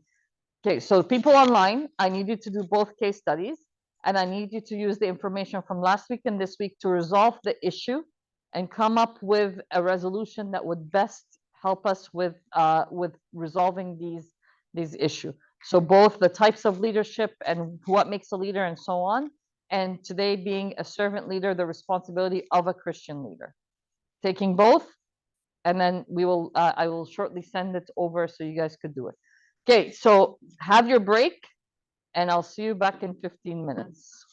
Okay, so people online, I need you to do both case studies, and I need you to use the information from last week and this week to resolve the issue and come up with a resolution that would best help us with resolving these issues. So both the types of leadership and what makes a leader and so on, and today being a servant leader, the responsibility of a Christian leader. Taking both, and then we will I will shortly send it over so you guys could do it. Okay, so have your break, and I'll see you back in 15 minutes.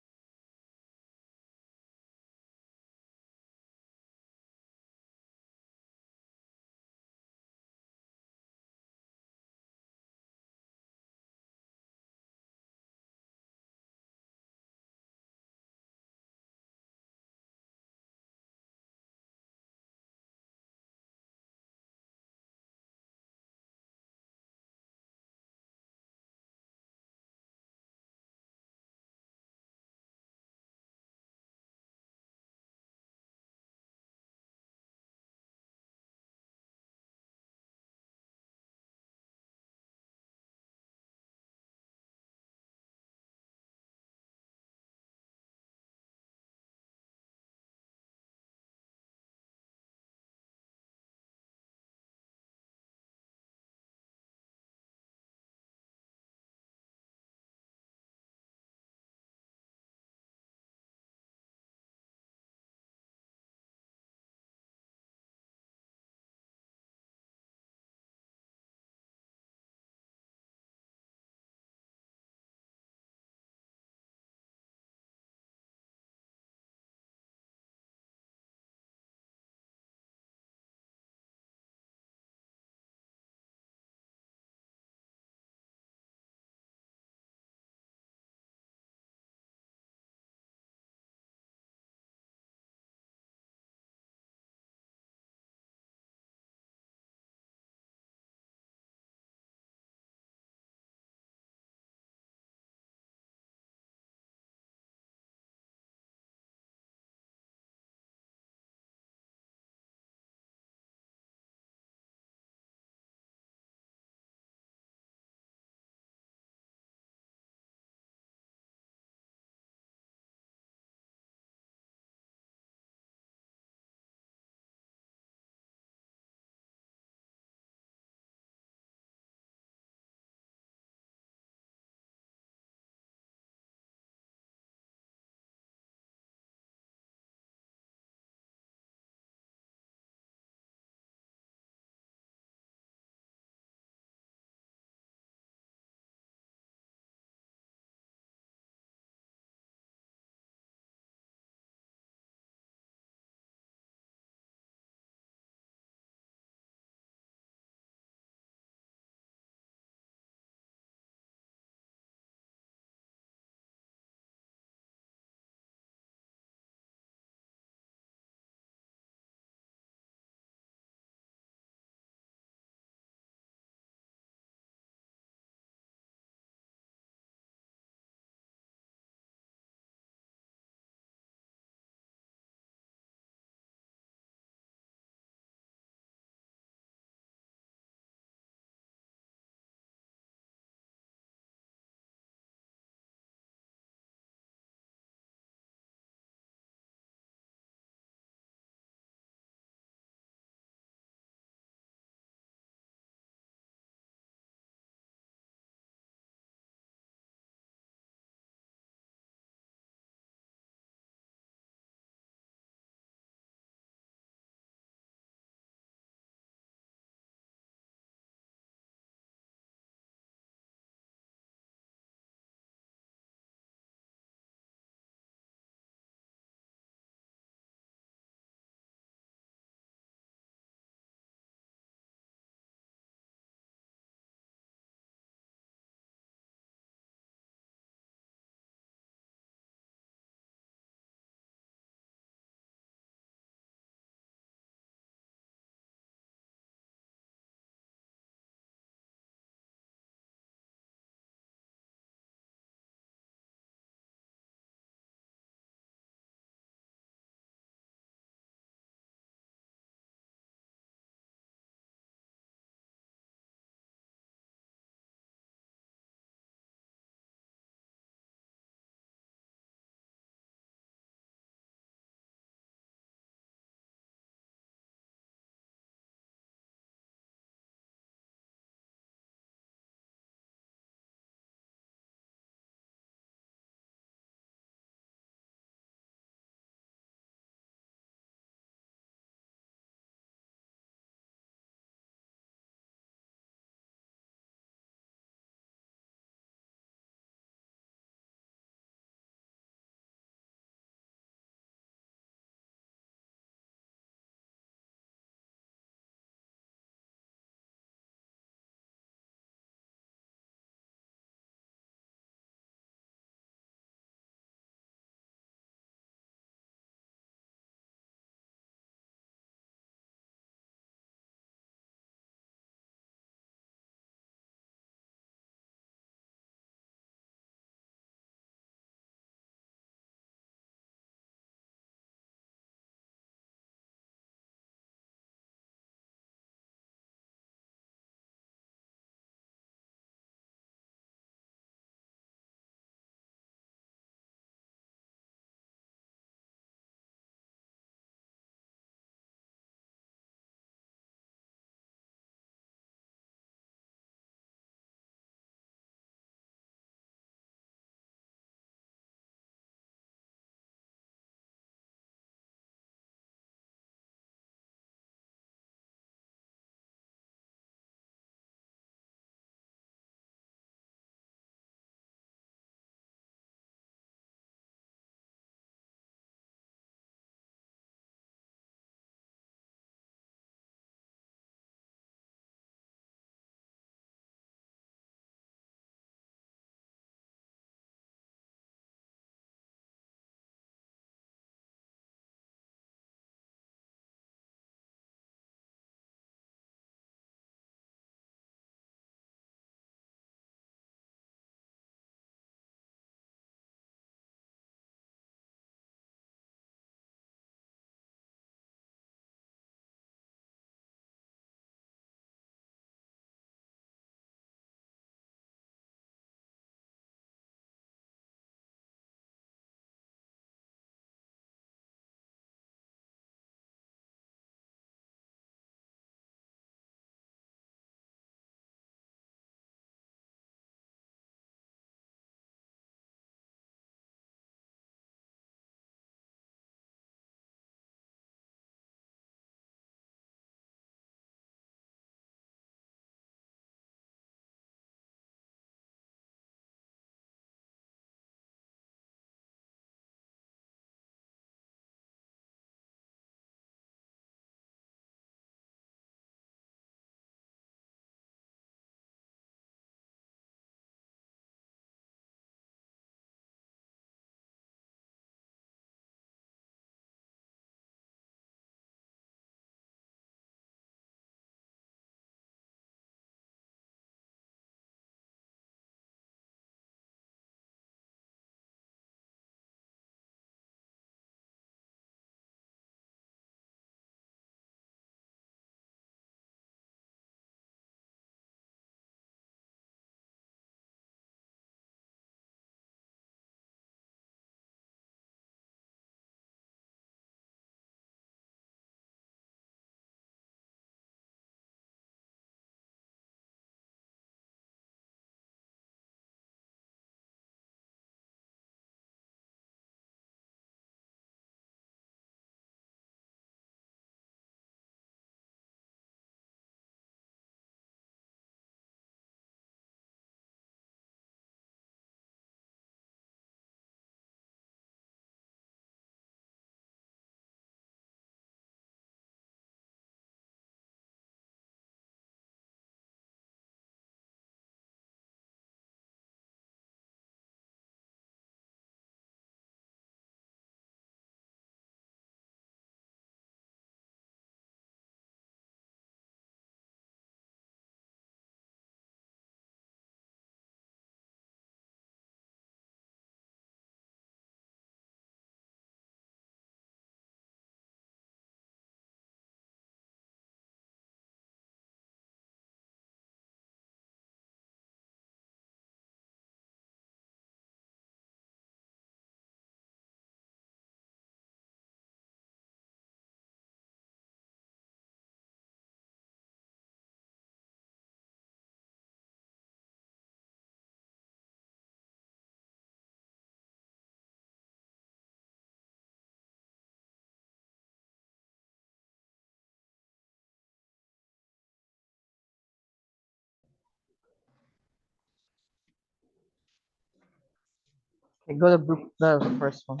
Okay, go to group, the first one.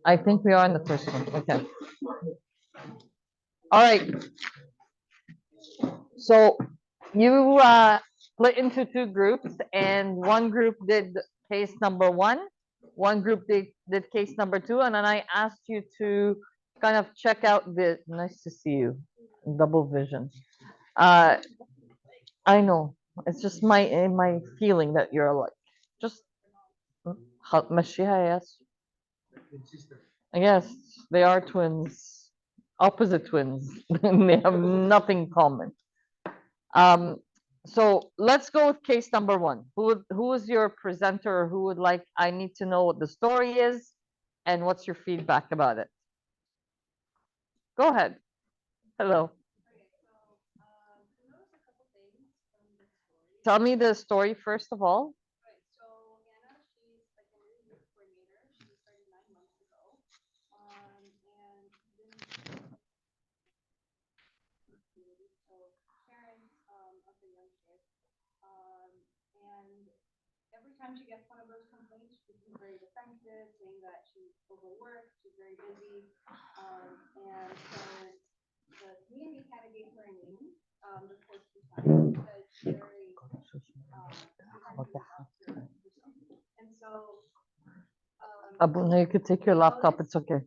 I think we are in the first one. Okay. All right. So you split into two groups, and one group did case number one group did case number two, and then I asked you to kind of check out the. Nice to see you. Double vision. Uh, I know. It's just my feeling that you're like just مشيها yes. Sister. Yes, they are twins, opposite twins. They have nothing common. So let's go with case number one. Who is your presenter? Who would like? I need to know what the story is, and what's your feedback about it. Go ahead. Hello. Tell me the story first of all. Abu, no, you could take your laptop. It's okay.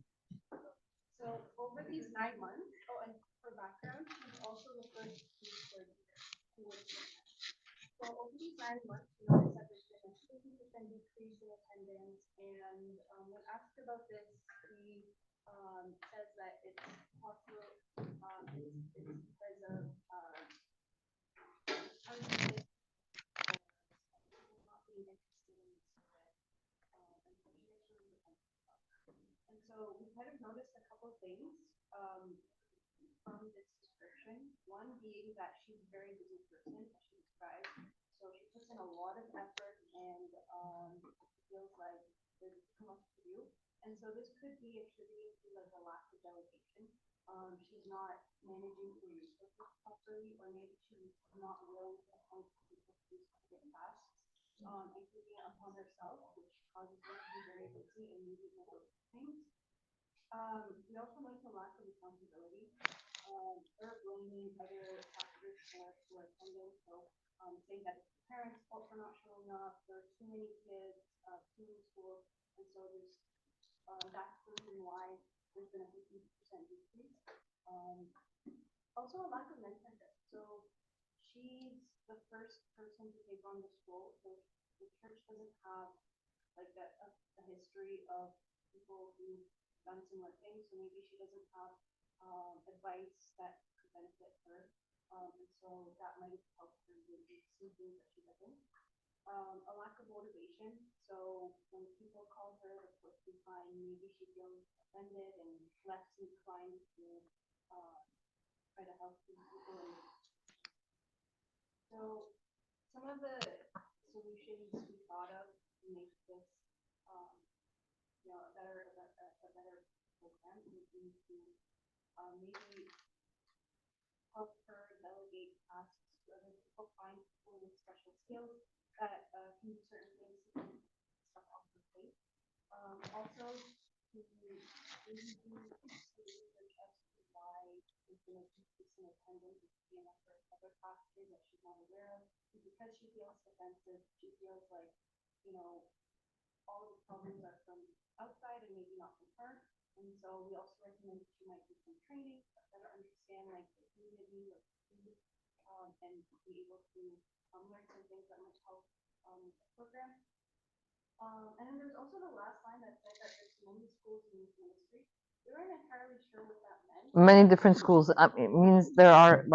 Many different schools. It means there are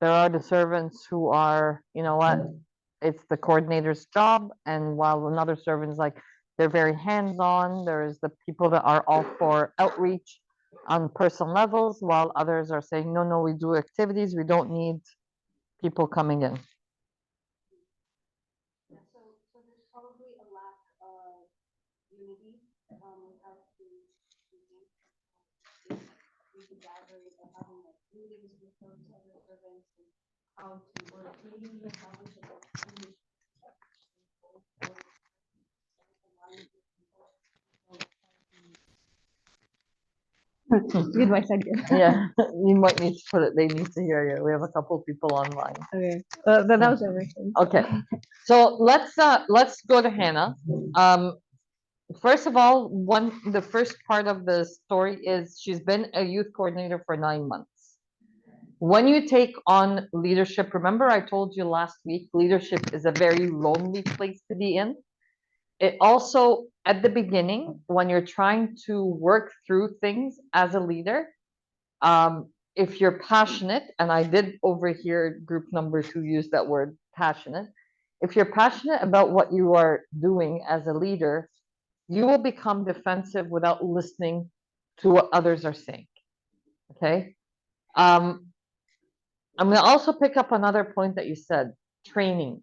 the servants who are, you know what, it's the coordinator's job, and while another servant's like they're very hands-on. There's the people that are all for outreach on personal levels, while others are saying, no, no, we do activities. We don't need people coming in. Good voice idea. Yeah, you might need to put it, they need to hear you. We have a couple people online. Okay. That was everything. Okay, so let's go to Hannah. First of all, the first part of the story is she's been a youth coordinator for 9 months. When you take on leadership, remember I told you last week, leadership is a very lonely place to be in. It also, at the beginning, when you're trying to work through things as a leader, if you're passionate, and I did overhear group number 2 use that word passionate, if you're passionate about what you are doing as a leader, you will become defensive without listening to what others are saying. Okay. I'm going to also pick up another point that you said, training.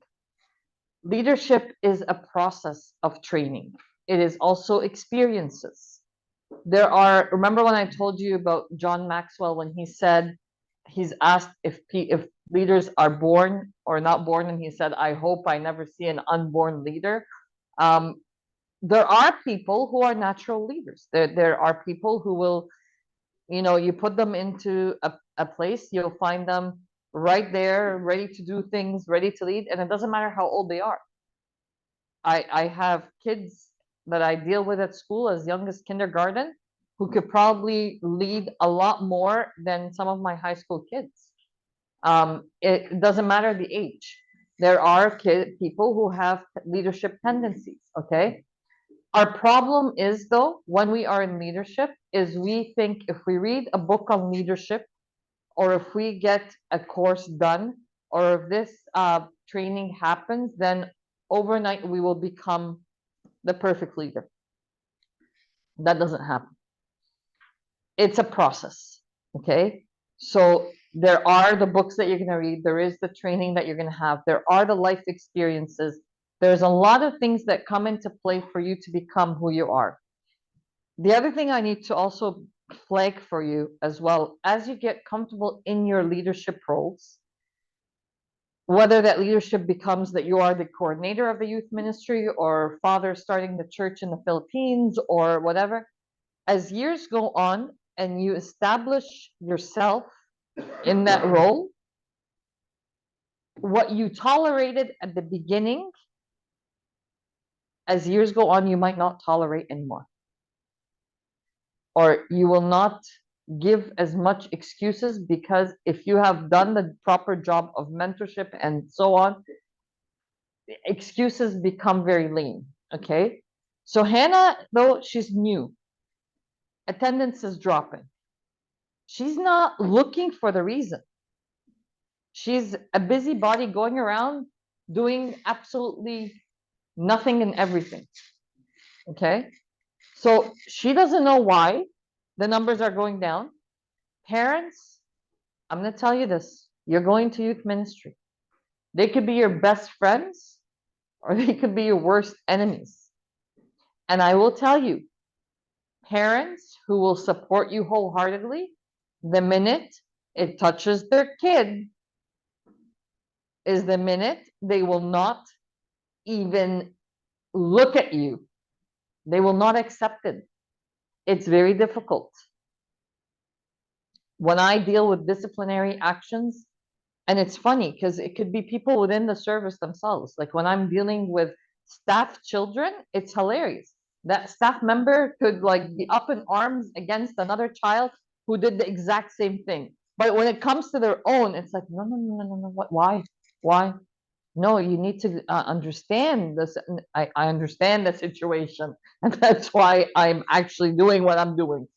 Leadership is a process of training. It is also experiences. Remember when I told you about John Maxwell when he said, he's asked if leaders are born or not born, and he said, I hope I never see an unborn leader. There are people who are natural leaders. There are people who will, you put them into a place, you'll find them right there, ready to do things, ready to lead, and it doesn't matter how old they are. I have kids that I deal with at school as young as kindergarten who could probably lead a lot more than some of my high school kids. It doesn't matter the age. There are people who have leadership tendencies, okay? Our problem is, though, when we are in leadership, is we think if we read a book on leadership, or if we get a course done, or if this training happens, then overnight we will become the perfect leader. That doesn't happen. It's a process, okay? So there are the books that you're going to read, there is the training that you're going to have, there are the life experiences. There's a lot of things that come into play for you to become who you are. The other thing I need to also flag for you as well, as you get comfortable in your leadership roles, whether that leadership becomes that you are the coordinator of the youth ministry or father starting the church in the Philippines or whatever, as years go on and you establish yourself in that role, what you tolerated at the beginning, as years go on, you might not tolerate anymore. Or you will not give as much excuses, because if you have done the proper job of mentorship and so on, excuses become very lame. Okay. So Hannah, though she's new, attendance is dropping. She's not looking for the reason. She's a busybody going around doing absolutely nothing and everything. Okay. So she doesn't know why the numbers are going down. Parents, I'm going to tell you this. You're going to youth ministry. They could be your best friends or they could be your worst enemies. And I will tell you, parents who will support you wholeheartedly, the minute it touches their kid is the minute they will not even look at you. They will not accept it. It's very difficult. When I deal with disciplinary actions, and it's funny because it could be people within the service themselves. Like when I'm dealing with staff children, it's hilarious. That staff member could like be up in arms against another child who did the exact same thing. But when it comes to their own, it's like, no, no, no, no, no, no. What? Why? Why? No, you need to understand this. I understand the situation, and that's why I'm actually doing what I'm doing.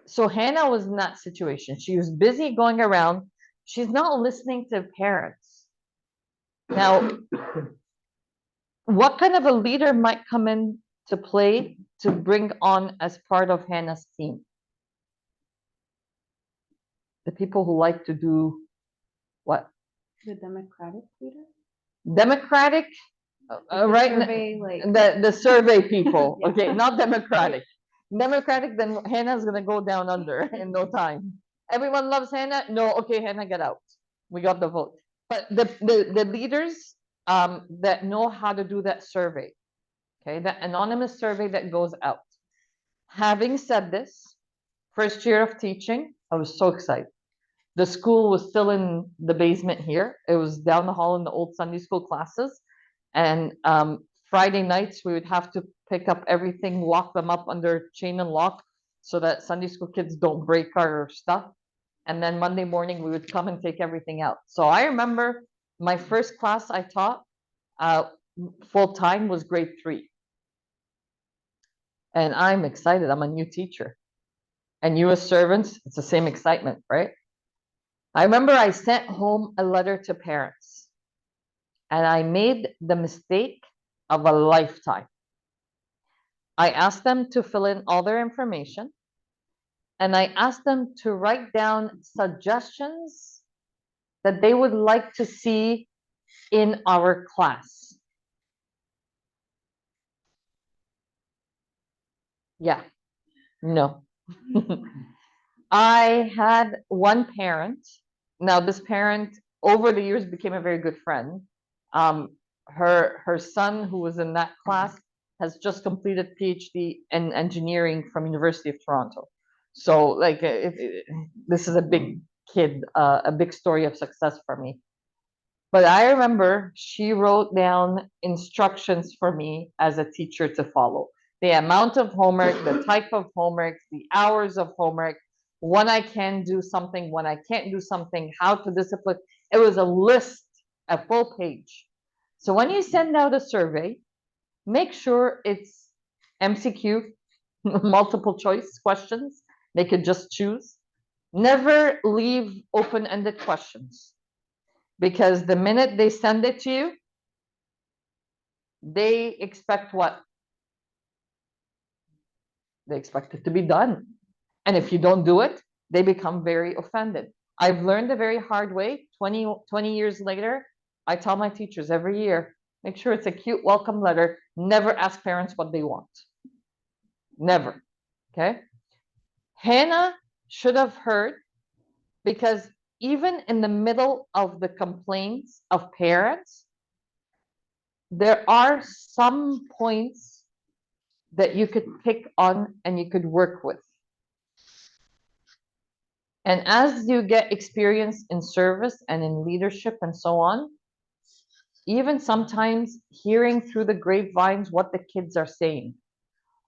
So Hannah was in that situation. She was busy going around. She's not listening to parents. Now, what kind of a leader might come in to play to bring on as part of Hannah's team? The people who like to do what? The Democratic leader? Democratic, right? Survey, like The survey people. Yeah. Okay, not democratic. Democratic, then Hannah's gonna go down under in no time. Everyone loves Hannah. No, okay, Hannah, get out. We got the vote. But the leaders that know how to do that survey. Okay, the anonymous survey that goes out. Having said this, first year of teaching, I was so excited. The school was still in the basement here. It was down the hall in the old Sunday school classes. And Friday nights, we would have to pick up everything, lock them up under chain and lock so that Sunday school kids don't break our stuff. And then Monday morning, we would come and take everything out. So I remember my first class I taught full time was grade 3. And I'm excited. I'm a new teacher. And you as servants, it's the same excitement, right? I remember I sent home a letter to parents, and I made the mistake of a lifetime. I asked them to fill in all their information, and I asked them to write down suggestions that they would like to see in our class. Yeah, no. I had one parent. Now, this parent over the years became a very good friend. Her son, who was in that class, has just completed PhD in engineering from University of Toronto. So, like, this is a big kid, a big story of success for me. But I remember she wrote down instructions for me as a teacher to follow. The amount of homework, the type of homework, the hours of homework, when I can do something, when I can't do something, how to discipline. It was a list, a full page. So when you send out a survey, make sure it's MCQ, multiple choice questions. They could just choose. Never leave open-ended questions. Because the minute they send it to you, they expect what? They expect it to be done. And if you don't do it, they become very offended. I've learned the very hard way. 20 years later, I tell my teachers every year, make sure it's a cute welcome letter. Never ask parents what they want. Never. Okay? Hannah should have heard, because even in the middle of the complaints of parents, there are some points that you could pick on and you could work with. And as you get experience in service and in leadership and so on, even sometimes hearing through the grapevines what the kids are saying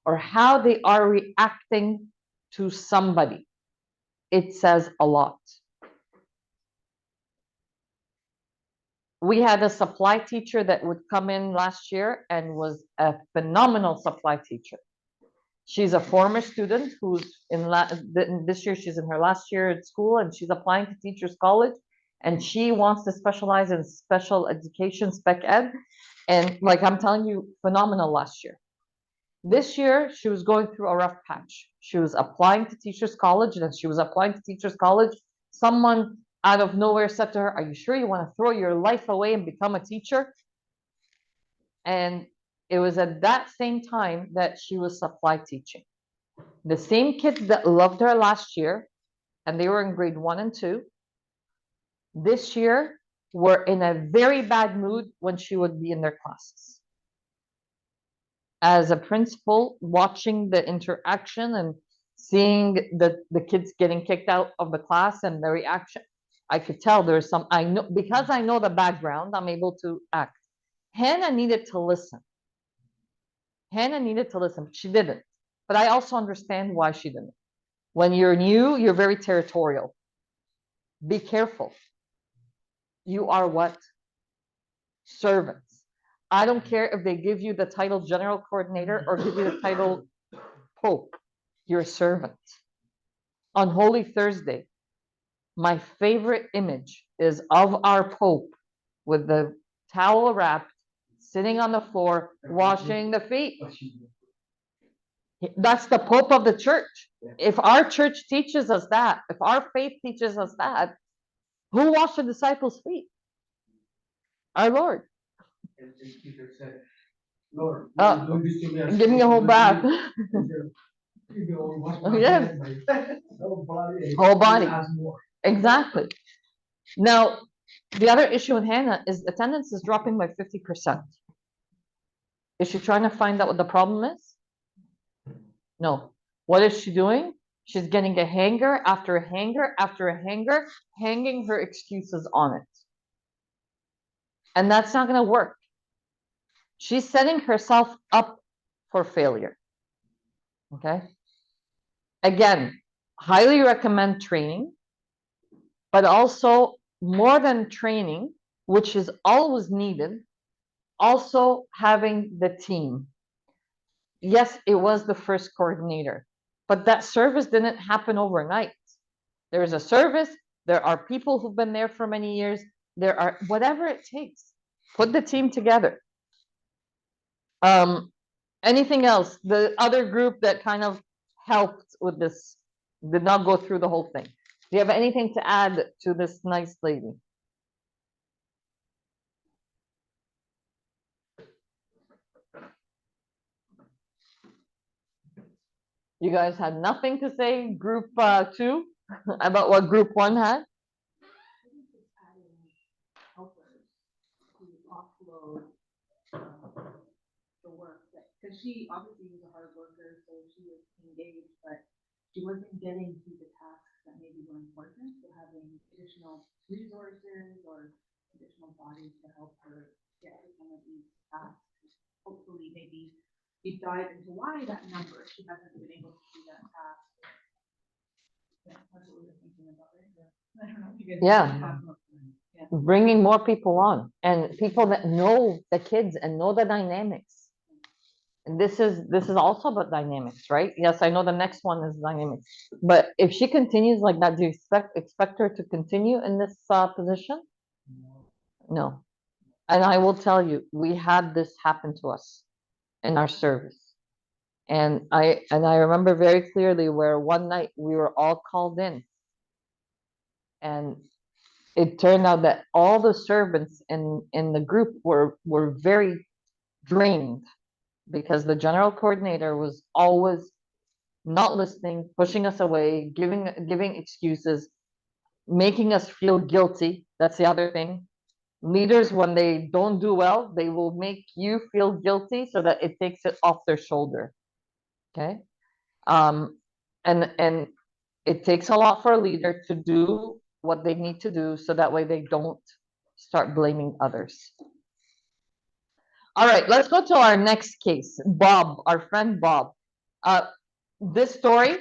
or how they are reacting to somebody, it says a lot. We had a supply teacher that would come in last year and was a phenomenal supply teacher. She's a former student who's this year, she's in her last year at school and she's applying to teachers college, and she wants to specialize in special education, spec ed. And like I'm telling you, phenomenal last year. This year, she was going through a rough patch. She was applying to teachers college, and as she was applying to teachers college, someone out of nowhere said to her, "Are you sure you want to throw your life away and become a teacher?" And it was at that same time that she was supply teaching. The same kids that loved her last year, and they were in grade 1 and 2, this year were in a very bad mood when she would be in their classes. As a principal, watching the interaction and seeing the kids getting kicked out of the class and the reaction, I could tell there's some, I know, because I know the background, I'm able to act. Hannah needed to listen. Hannah needed to listen. She didn't. But I also understand why she didn't. When you're new, you're very territorial. Be careful. You are what? Servants. I don't care if they give you the title general coordinator or give you the title pope. You're a servant. On Holy Thursday, my favorite image is of our pope with the towel wrapped, sitting on the floor, washing the feet. That's the Pope of the church. If our church teaches us that, if our faith teaches us that, who washed the disciples' feet? Our Lord. And Peter said, Lord, Give me a whole bath. Yes. Whole body. Exactly. Now, the other issue in Hannah is attendance is dropping by 50%. Is she trying to find out what the problem is? No. What is she doing? She's getting a hanger after a hanger after a hanger, hanging her excuses on it. And that's not going to work. She's setting herself up for failure. Okay? Again, highly recommend training, but also more than training, which is always needed, also having the team. Yes, it was the first coordinator, but that service didn't happen overnight. There is a service, there are people who've been there for many years, there are whatever it takes. Put the team together. Anything else? The other group that kind of helped with this did not go through the whole thing. Do you have anything to add to this nice lady? You guys had nothing to say, group 2, about what group 1 had? Helpers to offload the work that, because she obviously was a hard worker, so she was engaged, but she wasn't getting to the tasks that maybe were important. So having additional resources or additional bodies to help her get to some of these tasks, hopefully maybe deep dive into why that number she hasn't been able to do that task. Yeah, that's what we were thinking about, right? I don't know if you guys. Yeah. Yeah. Bringing more people on and people that know the kids and know the dynamics. And this is also about dynamics, right? Yes, I know the next one is dynamics, but if she continues like that, do you expect her to continue in this position? No. And I will tell you, we had this happen to us in our service. And I remember very clearly where one night we were all called in, and it turned out that all the servants in the group were very drained because the general coordinator was always not listening, pushing us away, giving excuses, making us feel guilty. That's the other thing. Leaders, when they don't do well, they will make you feel guilty so that it takes it off their shoulder. Okay. And it takes a lot for a leader to do what they need to do so that way they don't start blaming others. All right, let's go to our next case. Bob, our friend Bob. This story,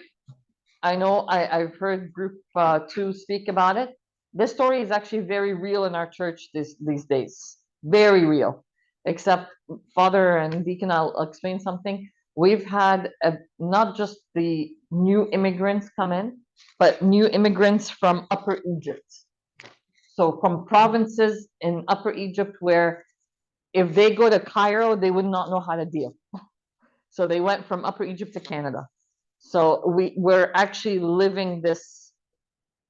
I know I've heard group 2 speak about it. This story is actually very real in our church these days. Very real. Except Father and Deacon, I'll explain something. We've had not just the new immigrants come in, but new immigrants from Upper Egypt. So from provinces in Upper Egypt where if they go to Cairo, they would not know how to deal. So they went from Upper Egypt to Canada. So we're actually living this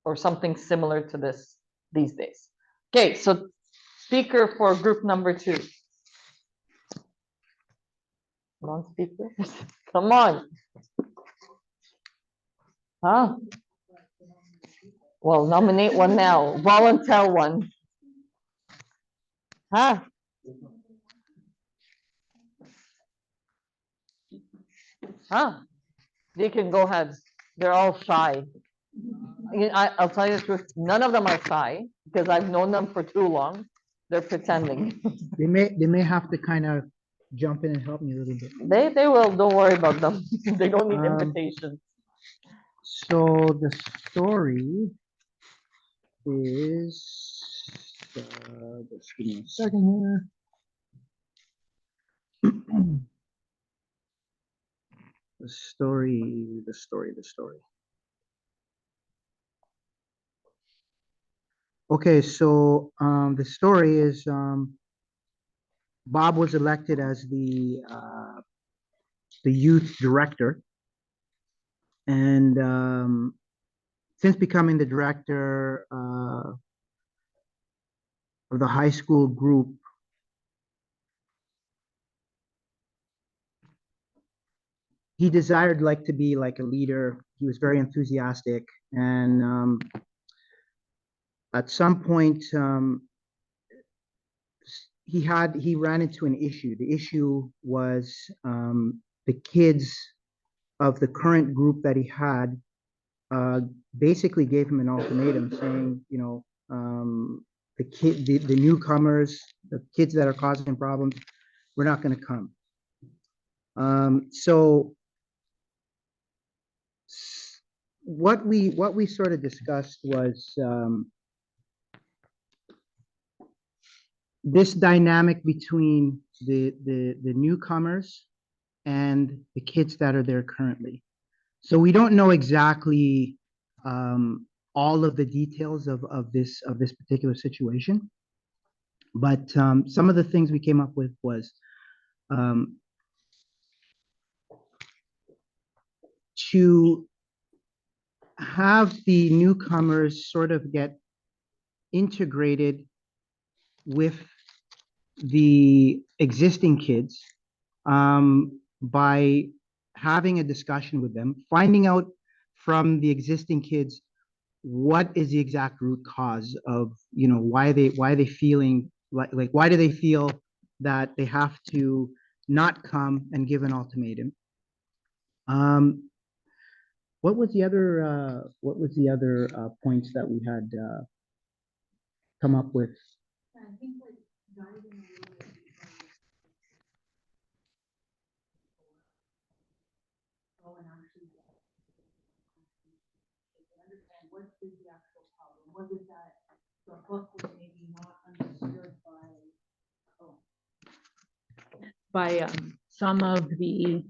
or something similar to this these days. Okay, so speaker for group number 2. Come on, speaker. Come on. Huh? Well, nominate one now. Volunteer one. Huh? Huh? They can go ahead. They're all shy. I'll tell you the truth. None of them are shy because I've known them for too long. They're pretending. They may have to kind of jump in and help me a little bit. They will. Don't worry about them. They don't need Um, invitations. So the story is just give me a second here. The story. Okay, so the story is Bob was elected as the youth director, and since becoming the director of the high school group, he desired like to be like a leader. He was very enthusiastic, and at some point, he ran into an issue. The issue was the kids of the current group that he had basically gave him an ultimatum saying, the newcomers, the kids that are causing problems, we're not going to come. So what we sort of discussed was this dynamic between the newcomers and the kids that are there currently. So we don't know exactly all of the details of this particular situation, but some of the things we came up with was to have the newcomers sort of get integrated with the existing kids by having a discussion with them, finding out from the existing kids what is the exact root cause of why they feeling like why do they feel that they have to not come and give an ultimatum. What was the other points that we had come up with? I think like diving a little bit deeper. Go and actually understand what is the actual problem. Was it that the book was maybe not understood by some of the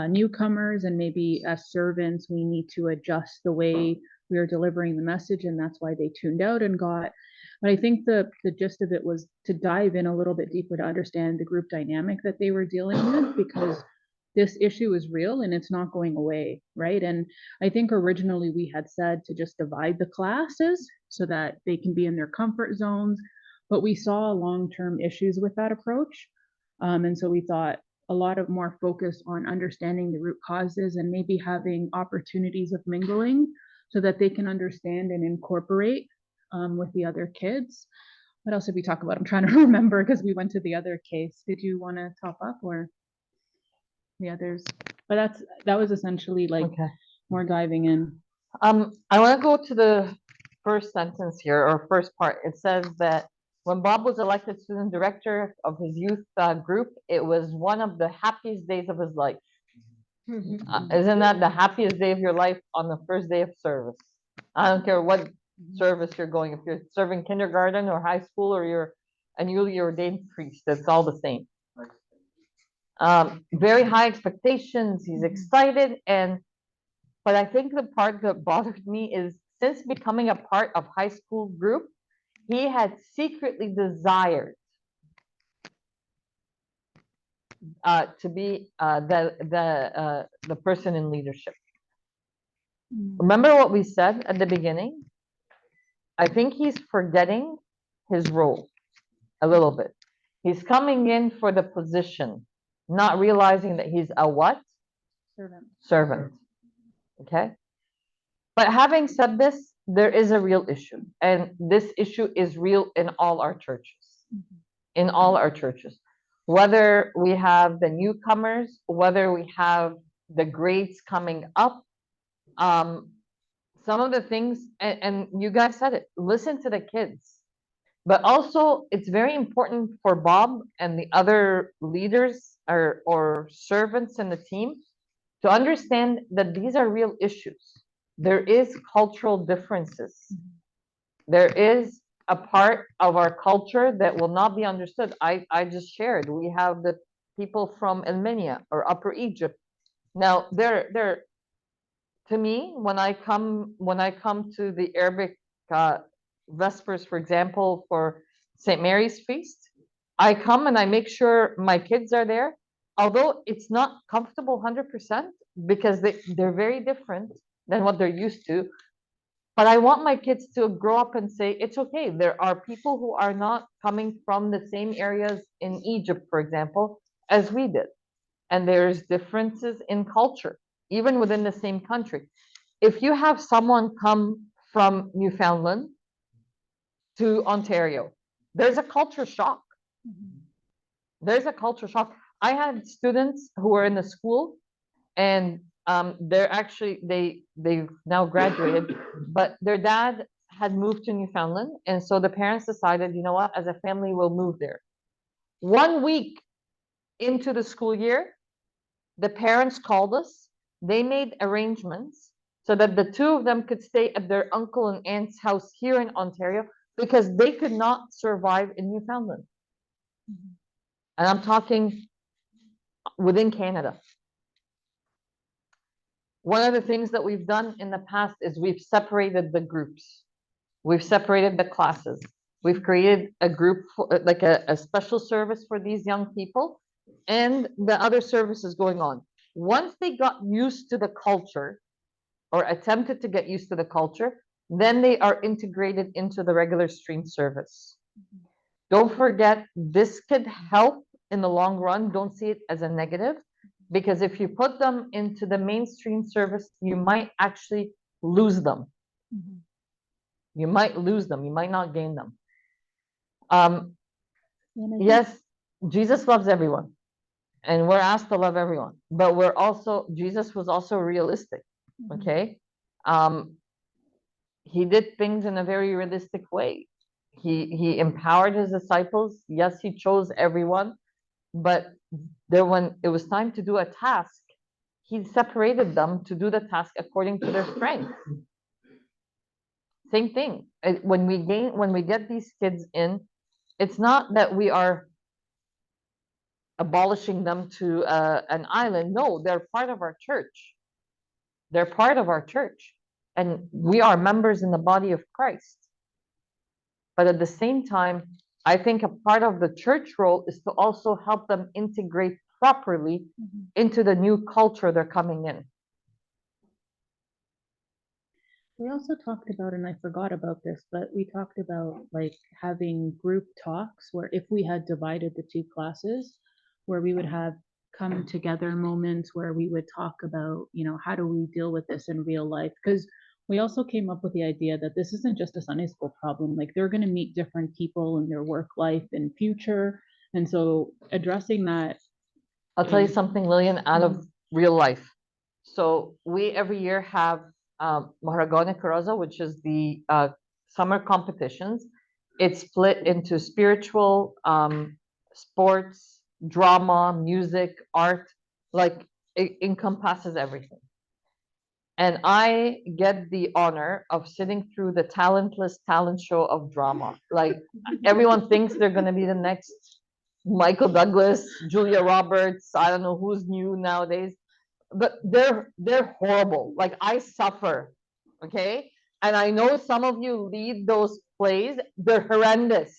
newcomers, and maybe as servants we need to adjust the way we are delivering the message, and that's why they tuned out and got. But I think the gist of it was to dive in a little bit deeper to understand the group dynamic that they were dealing with, because this issue is real and it's not going away, right? And I think originally we had said to just divide the classes so that they can be in their comfort zones, but we saw long-term issues with that approach. And so we thought a lot of more focus on understanding the root causes and maybe having opportunities of mingling so that they can understand and incorporate with the other kids. What else did we talk about? I'm trying to remember because we went to the other case. Did you want to top up or the others? But that was essentially like Okay. more diving in. I want to go to the first sentence here, or first part. It says that when Bob was elected student director of his youth group, it was one of the happiest days of his life. Isn't that the happiest day of your life on the first day of service? I don't care what service you're going, if you're serving kindergarten or high school or you're a newly ordained priest, it's all the same. Very high expectations, he's excited, but I think the part that bothered me is since becoming a part of high school group, he had secretly desired to be the person in leadership. Remember what we said at the beginning? I think he's forgetting his role a little bit. He's coming in for the position, not realizing that he's a what? Servant. Okay? But having said this, there is a real issue. And this issue is real in all our churches. In all our churches. Whether we have the newcomers, whether we have the grades coming up, some of the things, and you guys said it, listen to the kids. But also, it's very important for Bob and the other leaders or servants in the team to understand that these are real issues. There is cultural differences. There is a part of our culture that will not be understood. I just shared, we have the people from Elminia or Upper Egypt. Now, they're to me, when I come to the Arabic Vespers, for example, for St. Mary's Feast, I come and I make sure my kids are there, although it's not comfortable 100% because they're very different than what they're used to. But I want my kids to grow up and say, it's okay. There are people who are not coming from the same areas in Egypt, for example, as we did. And there's differences in culture, even within the same country. If you have someone come from Newfoundland to Ontario, there's a culture shock. There's a culture shock. I had students who were in the school and they're actually they've now graduated, but their dad had moved to Newfoundland, and so the parents decided, you know what, as a family, we'll move there. 1 week into the school year, the parents called us. They made arrangements so that the two of them could stay at their uncle and aunt's house here in Ontario because they could not survive in Newfoundland. And I'm talking within Canada. One of the things that we've done in the past is we've separated the groups. We've separated the classes. We've created a group, like a special service for these young people, and the other services going on. Once they got used to the culture or attempted to get used to the culture, then they are integrated into the regular stream service. Don't forget, this could help in the long run. Don't see it as a negative, because if you put them into the mainstream service, you might actually lose them. You might lose them. You might not gain them. Yes, Jesus loves everyone, and we're asked to love everyone, but we're also, Jesus was also realistic, okay? He did things in a very realistic way. He empowered his disciples. Yes, he chose everyone, but when it was time to do a task, he separated them to do the task according to their strength. Same thing. When we get these kids in, it's not that we are abolishing them to an island. No, they're part of our church. They're part of our church, and we are members in the body of Christ. But at the same time, I think a part of the church role is to also help them integrate properly into the new culture they're coming in. We also talked about, and I forgot about this, but we talked about like having group talks where if we had divided the two classes, where we would have come together moments where we would talk about, how do we deal with this in real life? Because we also came up with the idea that this isn't just a Sunday school problem. Like they're going to meet different people in their work life and future. And so addressing that. I'll tell you something, Lillian, out of real life. So we every year have Maharagona Carosa, which is the summer competitions. It's split into spiritual, sports, drama, music, art, like it encompasses everything. And I get the honor of sitting through the talentless talent show of drama. Like everyone thinks they're going to be the next Michael Douglas, Julia Roberts. I don't know who's new nowadays, but they're horrible. Like I suffer, okay? And I know some of you lead those plays. They're horrendous,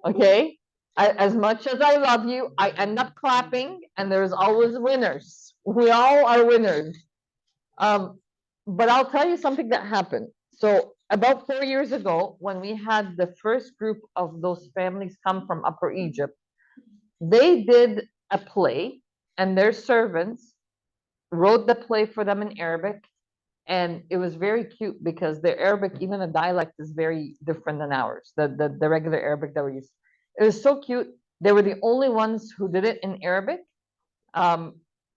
okay? As much as I love you, I end up clapping, and there's always winners. We all are winners. But I'll tell you something that happened. So about 4 years ago, when we had the first group of those families come from Upper Egypt, they did a play, and their servants wrote the play for them in Arabic. And it was very cute because their Arabic, even the dialect, is very different than ours, the regular Arabic that we use. It was so cute. They were the only ones who did it in Arabic.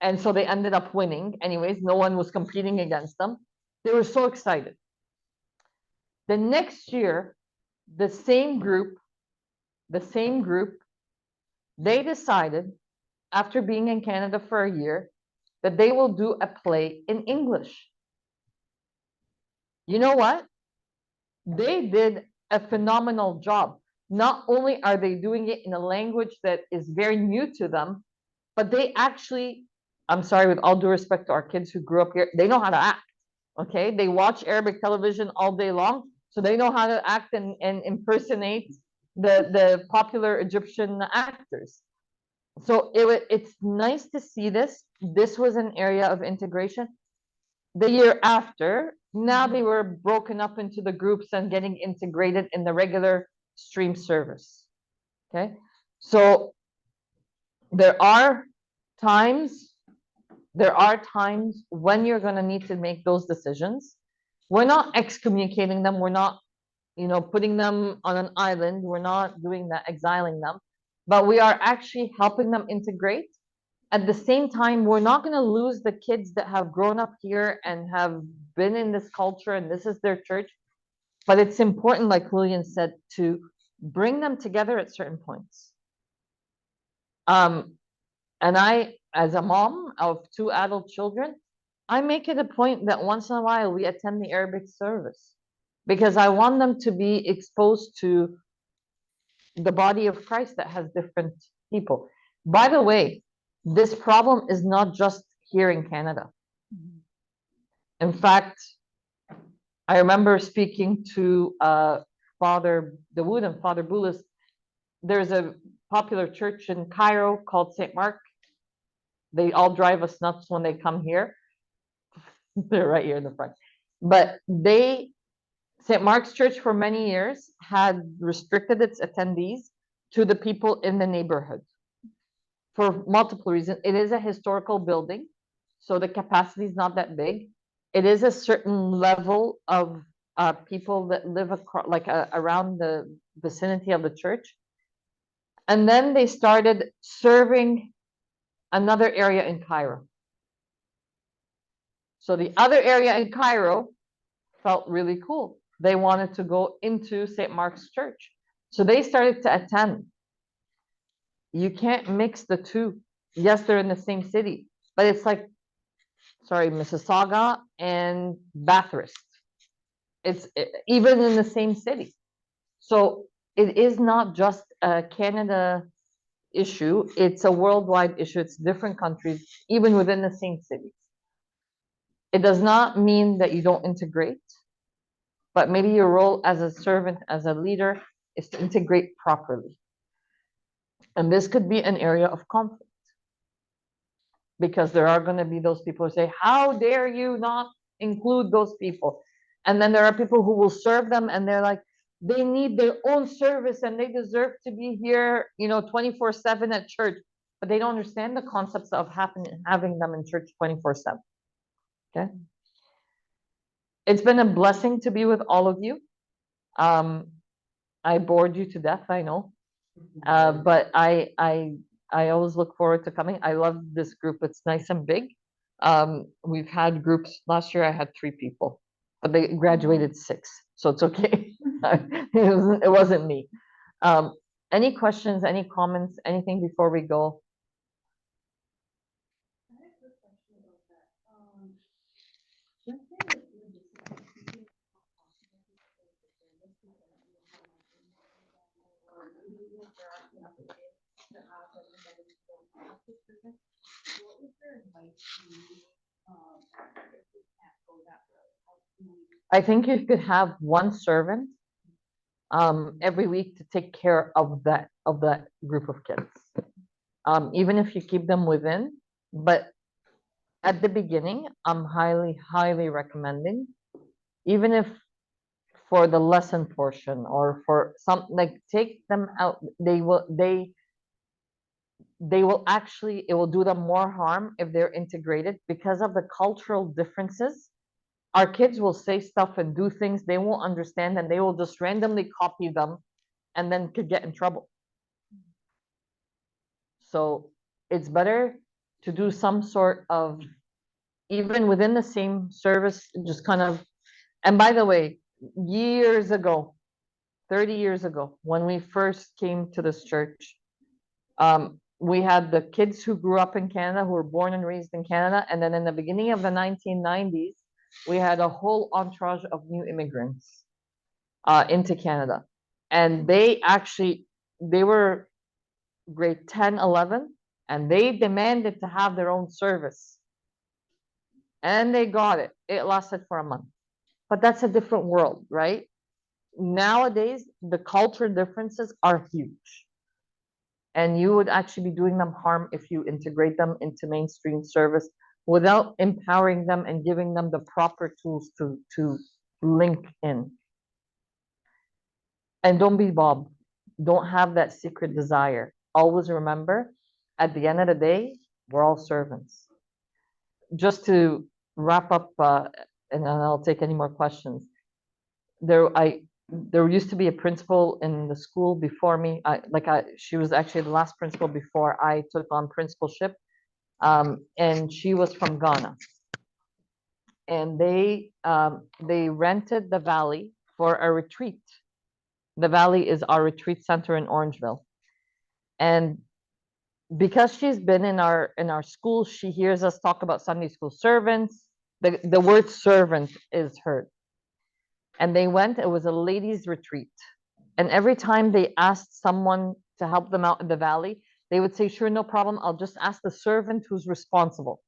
And so they ended up winning. Anyways, no one was competing against them. They were so excited. The next year, the same group, they decided, after being in Canada for a year, that they will do a play in English. You know what? They did a phenomenal job. Not only are they doing it in a language that is very new to them, but they actually, I'm sorry, with all due respect to our kids who grew up here, they know how to act, okay? They watch Arabic television all day long, so they know how to act and impersonate the popular Egyptian actors. So it's nice to see this. This was an area of integration. The year after, now they were broken up into the groups and getting integrated in the regular stream service, okay? So there are times when you're going to need to make those decisions. We're not excommunicating them. We're not, putting them on an island. We're not doing that, exiling them. but we are actually helping them integrate. At the same time, we're not going to lose the kids that have grown up here and have been in this culture and this is their church. But it's important, like William said, to bring them together at certain points. And I, as a mom of 2 adult children, I make it a point that once in a while we attend the Arabic service because I want them to be exposed to the body of Christ that has different people. By the way, this problem is not just here in Canada. In fact, I remember speaking to Father Dawood and Father Boulis. There's a popular church in Cairo called St. Mark. They all drive us nuts when they come here. They're right here in the front. But St. Mark's Church for many years had restricted its attendees to the people in the neighborhood for multiple reasons. It is a historical building, so the capacity is not that big. It is a certain level of people that live around the vicinity of the church. And then they started serving another area in Cairo. So the other area in Cairo felt really cool. They wanted to go into St. Mark's Church. So they started to attend. You can't mix the two. Yes, they're in the same city, but it's like, sorry, Mississauga and Bathurst. It's even in the same city. So it is not just a Canada issue, it's a worldwide issue. It's different countries, even within the same cities. It does not mean that you don't integrate, but maybe your role as a servant, as a leader, is to integrate properly. And this could be an area of conflict because there are going to be those people who say, how dare you not include those people? And then there are people who will serve them and they're like, they need their own service and they deserve to be here, 24/7 at church. But they don't understand the concepts of having them in church 24/7. Okay. It's been a blessing to be with all of you. I bored you to death, I know. But I always look forward to coming. I love this group. It's nice and big. We've had groups. Last year I had 3 people, but they graduated 6, so it's okay. It wasn't me. Any questions, any comments, anything before we go? I think you could have one servant every week to take care of that group of kids. Even if you keep them within, but at the beginning, I'm highly recommending, even if for the lesson portion or for take them out, it will do them more harm if they're integrated because of the cultural differences. Our kids will say stuff and do things they won't understand and they will just randomly copy them and then could get in trouble. So it's better to do some sort of, even within the same service, just kind of, and by the way, years ago, 30 years ago, when we first came to this church, we had the kids who grew up in Canada, who were born and raised in Canada, and then in the beginning of the 1990s, we had a whole entourage of new immigrants into Canada. And they were grade 10, 11, and they demanded to have their own service. And they got it. It lasted for a month. But that's a different world, right? Nowadays, the culture differences are huge. And you would actually be doing them harm if you integrate them into mainstream service without empowering them and giving them the proper tools to link in. And don't be Bob. Don't have that secret desire. Always remember, at the end of the day, we're all servants. Just to wrap up, and then I'll take any more questions. there used to be a principal in the school before me. She was actually the last principal before I took on principalship. And she was from Ghana. And they rented the valley for a retreat. The valley is our retreat center in Orangeville. And because she's been in our school, she hears us talk about Sunday school servants. The word servant is heard. And they went, it was a ladies' retreat. And every time they asked someone to help them out in the valley, they would say, sure, no problem. I'll just ask the servant who's responsible.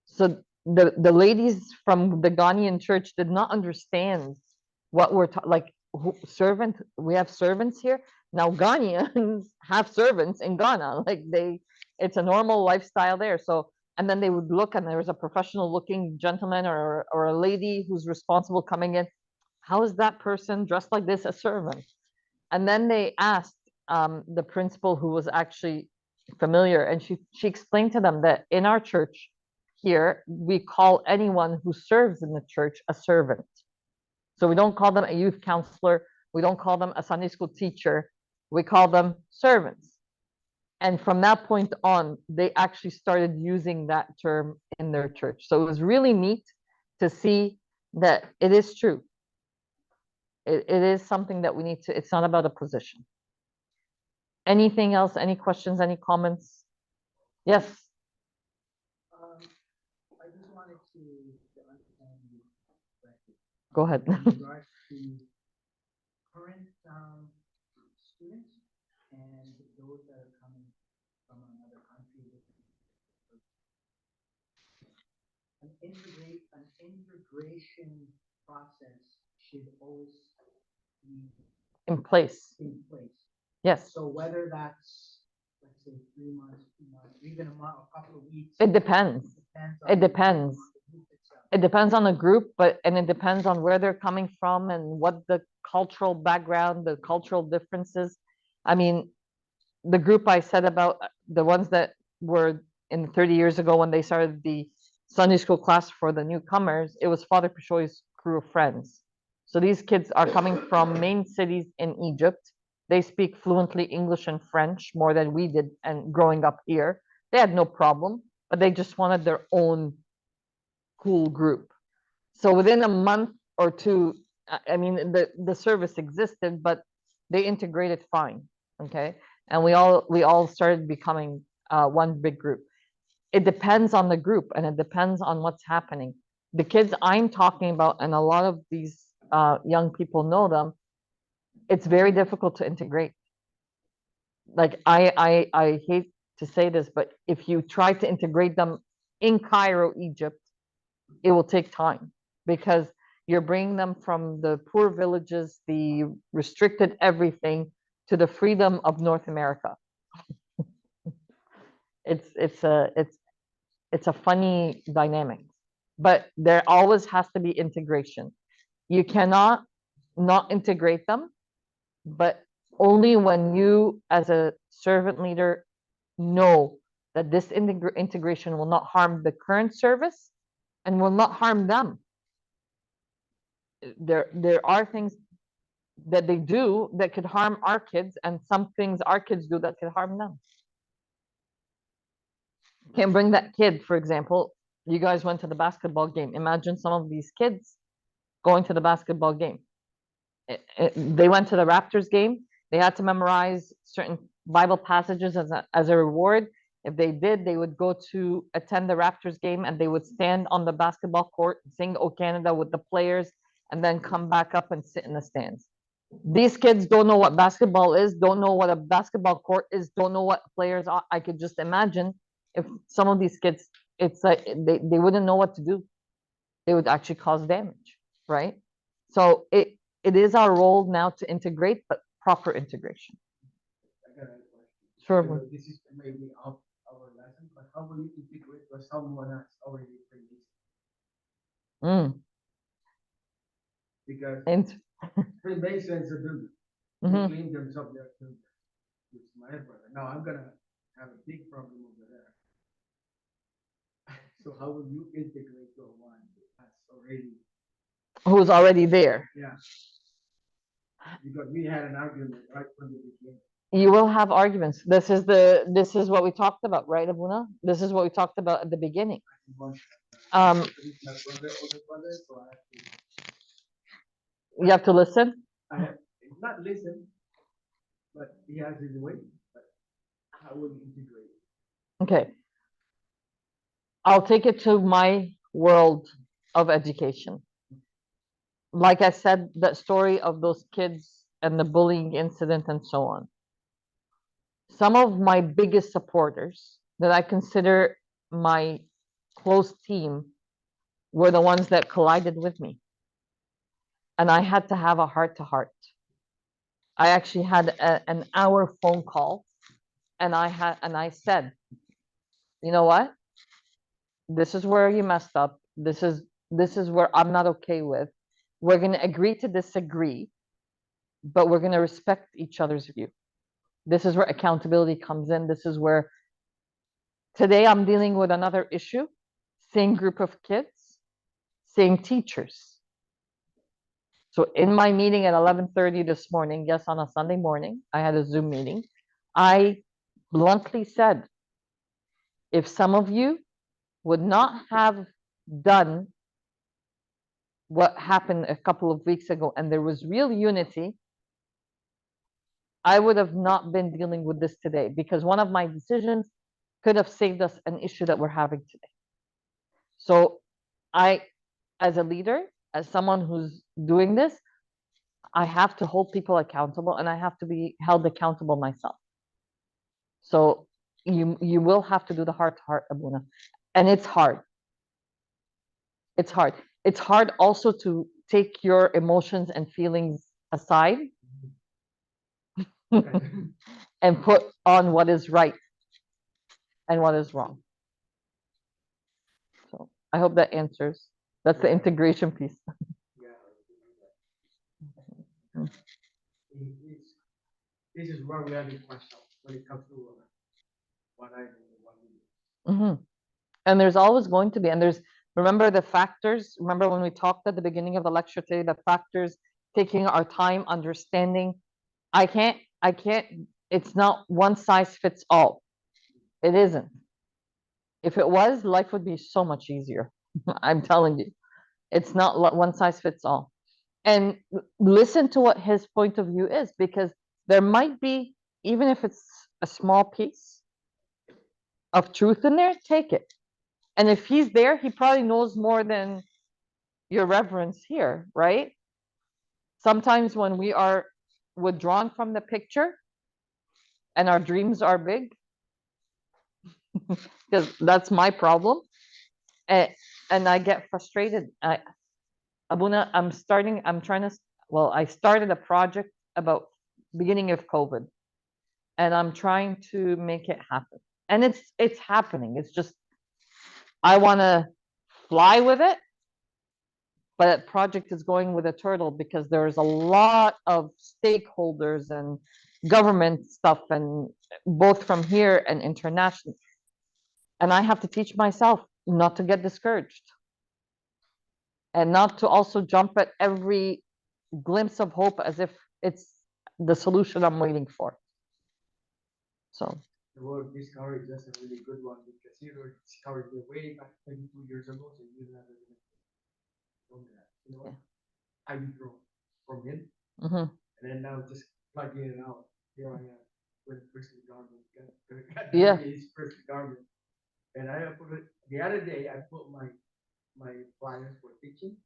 So the ladies from the Ghanaian church did not understand what we're like servant. We have servants here now. Ghanaians have servants in Ghana. Like it's a normal lifestyle there. So and then they would look, and there was a professional looking gentleman or a lady who's responsible coming in. How is that person dressed like this a servant? And then they asked the principal, who was actually familiar, and she explained to them that in our church here, we call anyone who serves in the church a servant. So we don't call them a youth counselor. We don't call them a Sunday school teacher. We call them servants. And from that point on, they actually started using that term in their church. So it was really neat to see that it is true. It is something that we need to, it's not about a position. Anything else? Any questions? Any comments? Yes. I just wanted to understand you correctly. Go ahead. In regards to current students and those that are coming from another country. An integration process should always be In place. in place. Yes. So whether that's, let's say, 3 months, 2 months, or even a month, a couple of weeks. It depends. It depends. It depends on the group, and it depends on where they're coming from and what the cultural background, the cultural differences. I mean, the group I said about, the ones that were in 30 years ago when they started the Sunday school class for the newcomers, it was Father Pishoy's crew of friends. So these kids are coming from main cities in Egypt. They speak fluently English and French more than we did, and growing up here, they had no problem, but they just wanted their own cool group. So within a month or two, I mean, the service existed, but they integrated fine. Okay. And we all started becoming one big group. It depends on the group, and it depends on what's happening. The kids I'm talking about, and a lot of these young people know them, it's very difficult to integrate. Like I hate to say this, but if you try to integrate them in Cairo, Egypt, it will take time, because you're bringing them from the poor villages, the restricted everything, to the freedom of North America. It's a funny dynamic, but there always has to be integration. You cannot not integrate them, but only when you, as a servant leader, know that this integration will not harm the current service and will not harm them. There are things that they do that could harm our kids, and some things our kids do that could harm them. Can't bring that kid, for example. You guys went to the basketball game. Imagine some of these kids going to the basketball game. They went to the Raptors game. They had to memorize certain Bible passages as a reward. If they did, they would go to attend the Raptors game, and they would stand on the basketball court, sing "O Canada" with the players, and then come back up and sit in the stands. These kids don't know what basketball is, don't know what a basketball court is, don't know what players are. I could just imagine if some of these kids, it's like they wouldn't know what to do. They would actually cause damage, right? So it is our role now to integrate, but proper integration. I got a question. Sure. This is maybe off our lesson, but how will you integrate with someone that's already pre-existing? Mm. Because And Freemasons are builders. They mhm. claim themselves they're builders. It's my brother. Now I'm gonna have a big problem over there. So how will you integrate to one that's already, Who's already there? yeah, Because we had an argument right from the beginning. You will have arguments. This is what we talked about, right, Abuna? This is what we talked about at the beginning. Um, He's my brother, older brother, so you have to listen. I have, not listen, but he has his way, but how will you integrate it? Okay. I'll take it to my world of education. Like I said, that story of those kids and the bullying incident and so on. Some of my biggest supporters that I consider my close team were the ones that collided with me. And I had to have a heart to heart. I actually had an hour phone call and I said, you know what? This is where you messed up. This is where I'm not okay with. We're going to agree to disagree, but we're going to respect each other's view. This is where accountability comes in. This is where today I'm dealing with another issue, same group of kids, same teachers. So in my meeting at 11:30 this morning, yes, on a Sunday morning, I had a Zoom meeting. I bluntly said, if some of you would not have done what happened a couple of weeks ago and there was real unity, I would have not been dealing with this today because one of my decisions could have saved us an issue that we're having today. So I, as a leader, as someone who's doing this, I have to hold people accountable and I have to be held accountable myself. So you will have to do the heart to heart, Abuna. And it's hard. It's hard. It's hard also to take your emotions and feelings aside and put on what is right and what is wrong. So I hope that answers. That's the integration piece. Yeah. This is where we have it myself when it comes to what I do and what we do. Mhm. And there's always going to be, and remember the factors, remember when we talked at the beginning of the lecture today, the factors, taking our time, understanding. I can't, it's not one size fits all. It isn't. If it was, life would be so much easier. I'm telling you, it's not one size fits all. And listen to what his point of view is, because there might be, even if it's a small piece of truth in there, take it. And if he's there, he probably knows more than your reverence here, right? Sometimes when we are withdrawn from the picture and our dreams are big, because that's my problem, and I get frustrated. Abuna, I started a project about beginning of COVID, and I'm trying to make it happen. And it's happening. It's just, I want to fly with it, but that project is going with a turtle because there's a lot of stakeholders and government stuff, and both from here and international. And I have to teach myself not to get discouraged and not to also jump at every glimpse of hope as if it's the solution I'm waiting for. So, The word discovery is just a really good one because he were discovered the way back 22 years ago, so you never told me that. You know what? I withdraw from him, mhm. and then now just plugging it out. Here I am with personal garment. Yeah. His personal garment. And I put it the other day. I put my flyers for teaching.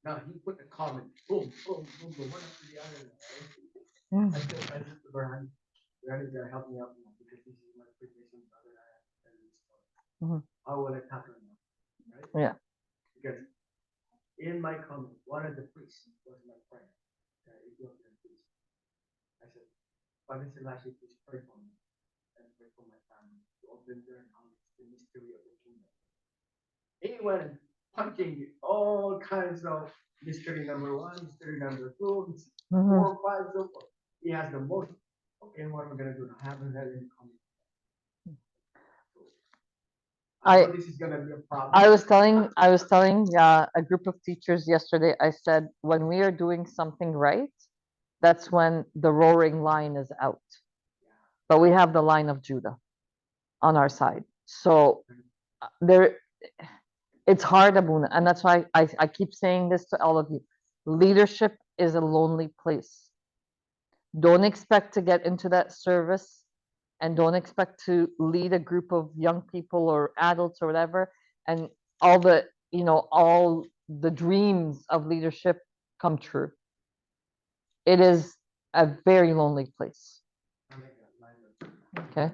Now he put a comment. Boom, boom, boom, boom, one after the other. Mm. I said to Brian, is gonna help me out now because this is my previous brother. I have to tell you this story. Mhm. How will I tackle now? Right? Yeah. Because in my comment, one of the priests was my friend, Ethiopian priest. I said, Father Selassie, please pray for me and pray for my family to open their knowledge, the mystery of the kingdom. He went punching all kinds of mystery number one, mystery number two, Mhm. 4, 5, so forth. He has the most. Okay, what am I gonna do? I haven't had any comment. I know this is gonna be a problem. I was telling a group of teachers yesterday, I said, when we are doing something right, that's when the roaring lion is out. But we have the Lion of Judah on our side. So there, it's hard, Abuna, and that's why I keep saying this to all of you. Leadership is a lonely place. Don't expect to get into that service and don't expect to lead a group of young people or adults or whatever, and all the, all the dreams of leadership come true. It is a very lonely place. I like that line. Okay,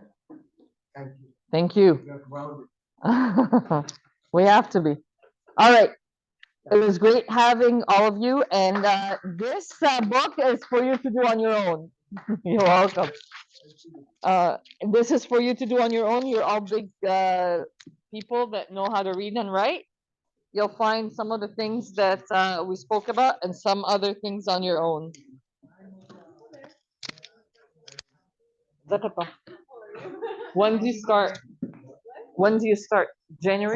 Thank you. thank you. You're grounded. We have to be. All right. It was great having all of you, and this book is for you to do on your own. You're welcome. This is for you to do on your own. You're all big people that know how to read and write. You'll find some of the things that we spoke about and some other things on your own. When do you start? When do you start? January?